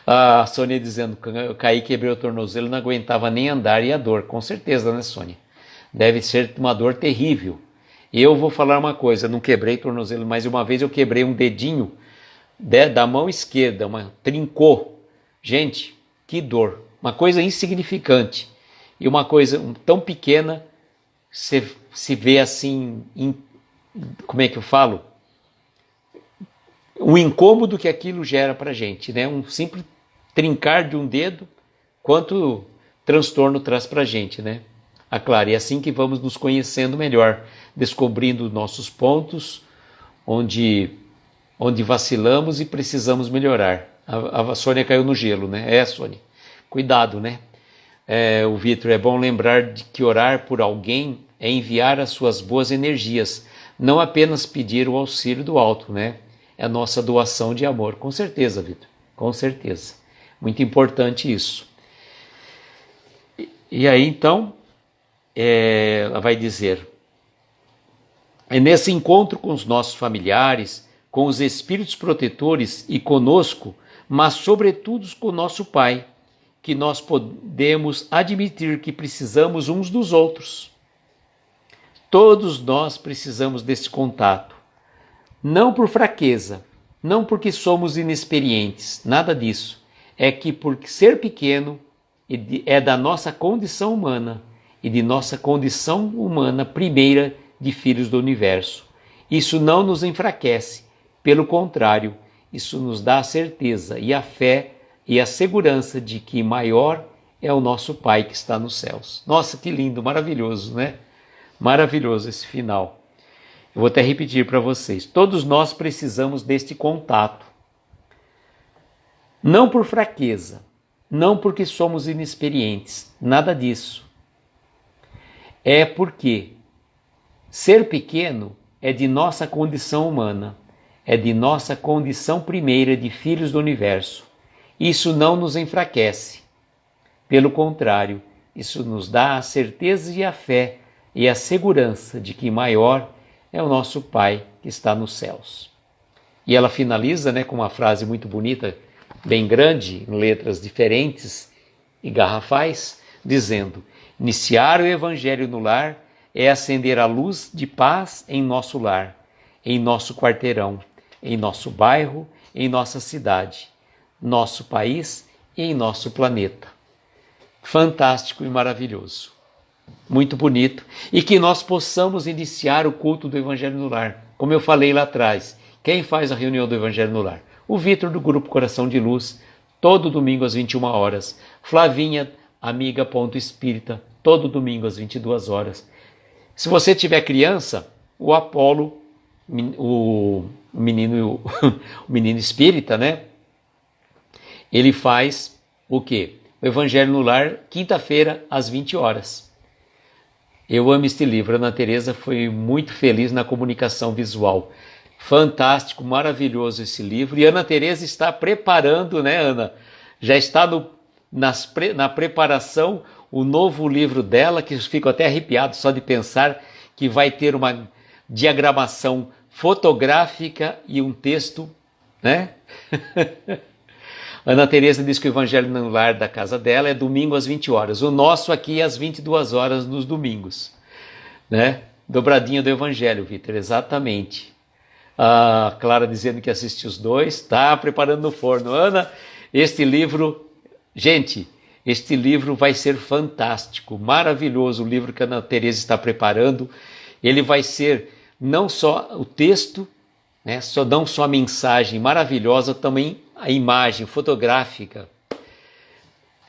A Sônia dizendo, eu caí, quebrei o tornozelo, não aguentava nem andar, e a dor, com certeza, né, Sônia? Deve ser uma dor terrível. Eu vou falar uma coisa, não quebrei tornozelo, mas uma vez eu quebrei um dedinho da mão esquerda, trincou. Gente, que dor. Uma coisa insignificante e uma coisa tão pequena, se vê assim, como é que eu falo? O incômodo que aquilo gera para a gente, né? Um simples trincar de um dedo, quanto transtorno traz para a gente, né? Claro, é assim que vamos nos conhecendo melhor, descobrindo nossos pontos, onde vacilamos e precisamos melhorar. A Sônia caiu no gelo, né? Sônia, cuidado, né? O Vitor, é bom lembrar de que orar por alguém é enviar as suas boas energias, não apenas pedir o auxílio do alto, né? É a nossa doação de amor. Com certeza, Vitor, com certeza. Muito importante isso. E aí, então, ela vai dizer, é nesse encontro com os nossos familiares, com os espíritos protetores e conosco, mas sobretudo com o nosso Pai, que nós podemos admitir que precisamos uns dos outros. Todos nós precisamos desse contato. Não por fraqueza, não porque somos inexperientes, nada disso. É que por ser pequeno é da nossa condição humana e de nossa condição humana primeira de filhos do universo. Isso não nos enfraquece, pelo contrário, isso nos dá a certeza e a fé e a segurança de que maior é o nosso Pai que está nos céus. Nossa, que lindo, maravilhoso, né? Maravilhoso esse final. Eu vou até repetir para vocês. Todos nós precisamos deste contato. Não por fraqueza, não porque somos inexperientes, nada disso. É porque ser pequeno é de nossa condição humana, é de nossa condição primeira de filhos do universo. Isso não nos enfraquece. Pelo contrário, isso nos dá a certeza e a fé e a segurança de que maior é o nosso Pai que está nos céus. E ela finaliza, né, com uma frase muito bonita, bem grande, em letras diferentes e garrafais, dizendo: iniciar o Evangelho no lar é acender a luz de paz em nosso lar, em nosso quarteirão, em nosso bairro, em nossa cidade, nosso país e em nosso planeta. Fantástico e maravilhoso. Muito bonito, e que nós possamos iniciar o culto do Evangelho no Lar. Como eu falei lá atrás, quem faz a reunião do Evangelho no Lar? O Vitor do Grupo Coração de Luz, todo domingo às 21 horas. Flavinha, amiga Ponto Espírita, todo domingo às 22 horas. Se você tiver criança, o Apolo, o menino espírita, né? Ele faz o quê? O Evangelho no Lar, quinta-feira às 20 horas. Eu amo este livro. A Ana Teresa foi muito feliz na comunicação visual. Fantástico, maravilhoso esse livro. E a Ana Teresa está preparando, né, Ana? Já está na preparação o novo livro dela, que eu fico até arrepiado só de pensar que vai ter uma diagramação fotográfica e um texto, né? Ana Teresa diz que o Evangelho no Lar da casa dela é domingo às 20 horas. O nosso aqui é às 22 horas nos domingos, né? Dobradinha do Evangelho, Vitor, exatamente. A Clara dizendo que assistiu os dois, tá preparando no forno. Ana, este livro, gente, este livro vai ser fantástico, maravilhoso, o livro que a Ana Teresa está preparando. Ele vai ser não só o texto, né, não só a mensagem maravilhosa, também a imagem fotográfica.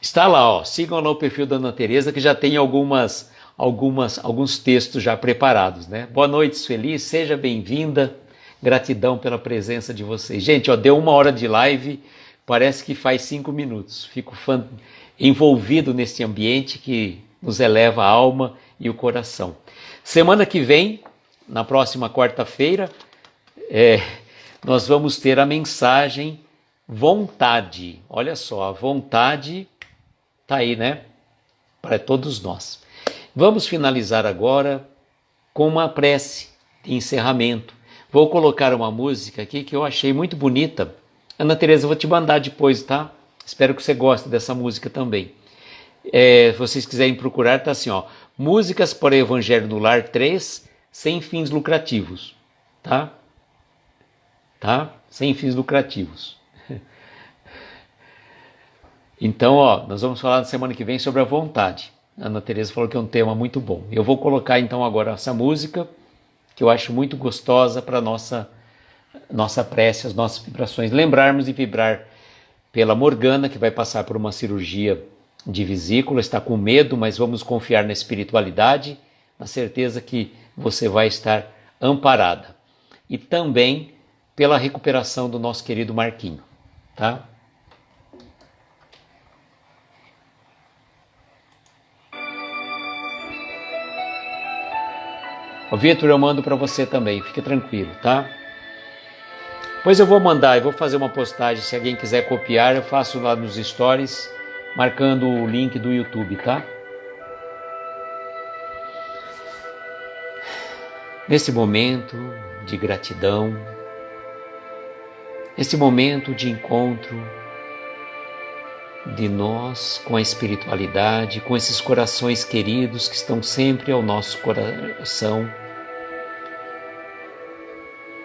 Está lá, ó, sigam lá o perfil da Ana Teresa, que já tem alguns textos já preparados, né? Boa noite, Sueli, seja bem-vinda. Gratidão pela presença de vocês. Gente, ó, deu 1 hora de live, parece que faz 5 minutos. Fico envolvido nesse ambiente que nos eleva a alma e o coração. Semana que vem, na próxima quarta-feira, nós vamos ter a mensagem vontade. Olha só, a vontade está aí, né? Para todos nós. Vamos finalizar agora com uma prece de encerramento. Vou colocar uma música aqui que eu achei muito bonita. Ana Teresa, eu vou te mandar depois, tá? Espero que você goste dessa música também. Se vocês quiserem procurar, tá assim, ó. Músicas para o Evangelho no Lar 3, sem fins lucrativos. Tá? Tá? Sem fins lucrativos. Então, ó, nós vamos falar na semana que vem sobre a vontade. A Ana Teresa falou que é um tema muito bom. Eu vou colocar então agora essa música, que eu acho muito gostosa para a nossa prece, as nossas vibrações. Lembrarmos de vibrar pela Morgana, que vai passar por uma cirurgia de vesícula, está com medo, mas vamos confiar na espiritualidade, na certeza que você vai estar amparada. E também pela recuperação do nosso querido Marquinho, tá? Ô Vitor, eu mando para você também, fique tranquilo, tá? Pois eu vou mandar, eu vou fazer uma postagem, se alguém quiser copiar, eu faço lá nos stories, marcando o link do YouTube, tá? Nesse momento de gratidão, esse momento de encontro de nós com a espiritualidade, com esses corações queridos que estão sempre ao nosso coração,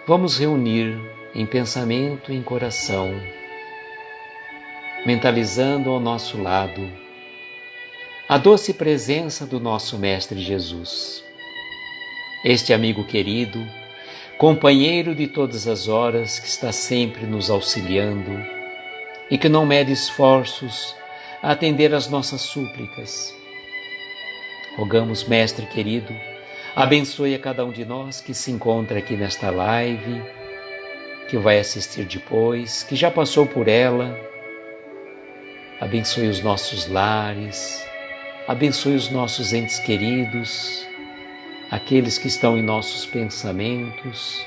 vamos reunir em pensamento e em coração, mentalizando ao nosso lado a doce presença do nosso Mestre Jesus, este amigo querido, companheiro de todas as horas, que está sempre nos auxiliando e que não mede esforços a atender às nossas súplicas. Rogamos, Mestre querido, abençoe a cada um de nós que se encontra aqui nesta live, que vai assistir depois, que já passou por ela. Abençoe os nossos lares, abençoe os nossos entes queridos, aqueles que estão em nossos pensamentos,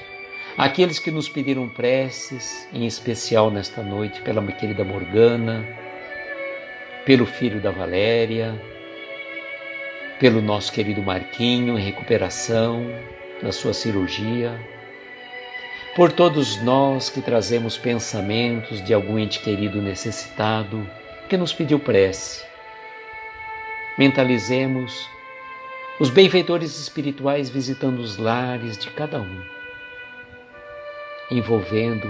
aqueles que nos pediram preces, em especial nesta noite, pela minha querida Morgana, pelo filho da Valéria, pelo nosso querido Marquinho em recuperação da sua cirurgia, por todos nós que trazemos pensamentos de algum ente querido necessitado que nos pediu prece. Mentalizemos os benfeitores espirituais visitando os lares de cada um, envolvendo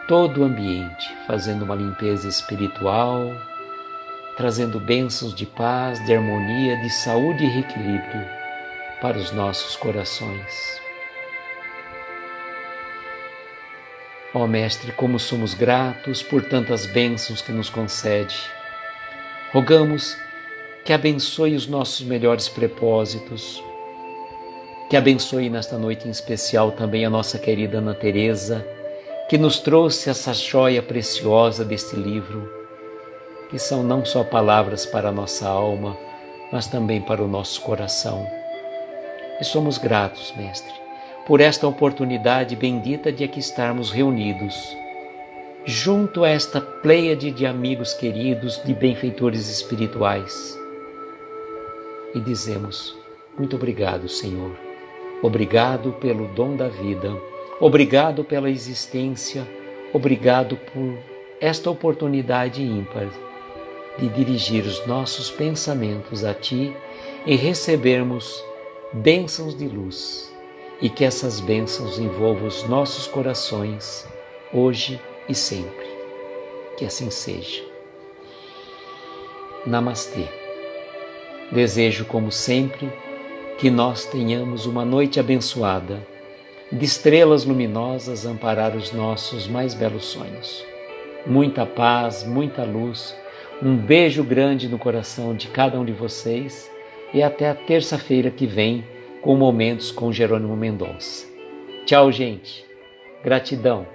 todo o ambiente, fazendo uma limpeza espiritual, trazendo bênçãos de paz, de harmonia, de saúde e equilíbrio para os nossos corações. Ó Mestre, como somos gratos por tantas bênçãos que nos concede. Rogamos que abençoe os nossos melhores propósitos, que abençoe nesta noite em especial também a nossa querida Ana Teresa, que nos trouxe essa joia preciosa deste livro, que são não só palavras para a nossa alma, mas também para o nosso coração. E somos gratos, Mestre, por esta oportunidade bendita de aqui estarmos reunidos, junto a esta pleiade de amigos queridos, de benfeitores espirituais. E dizemos, muito obrigado, Senhor. Obrigado pelo dom da vida. Obrigado pela existência. Obrigado por esta oportunidade ímpar de dirigir os nossos pensamentos a Ti e recebermos bênçãos de luz, e que essas bênçãos envolvam os nossos corações, hoje e sempre. Que assim seja. Namastê. Desejo, como sempre, que nós tenhamos uma noite abençoada, de estrelas luminosas amparar os nossos mais belos sonhos. Muita paz, muita luz, um beijo grande no coração de cada um de vocês e até a terça-feira que vem com Momentos com Jerônimo Mendonça. Tchau, gente. Gratidão.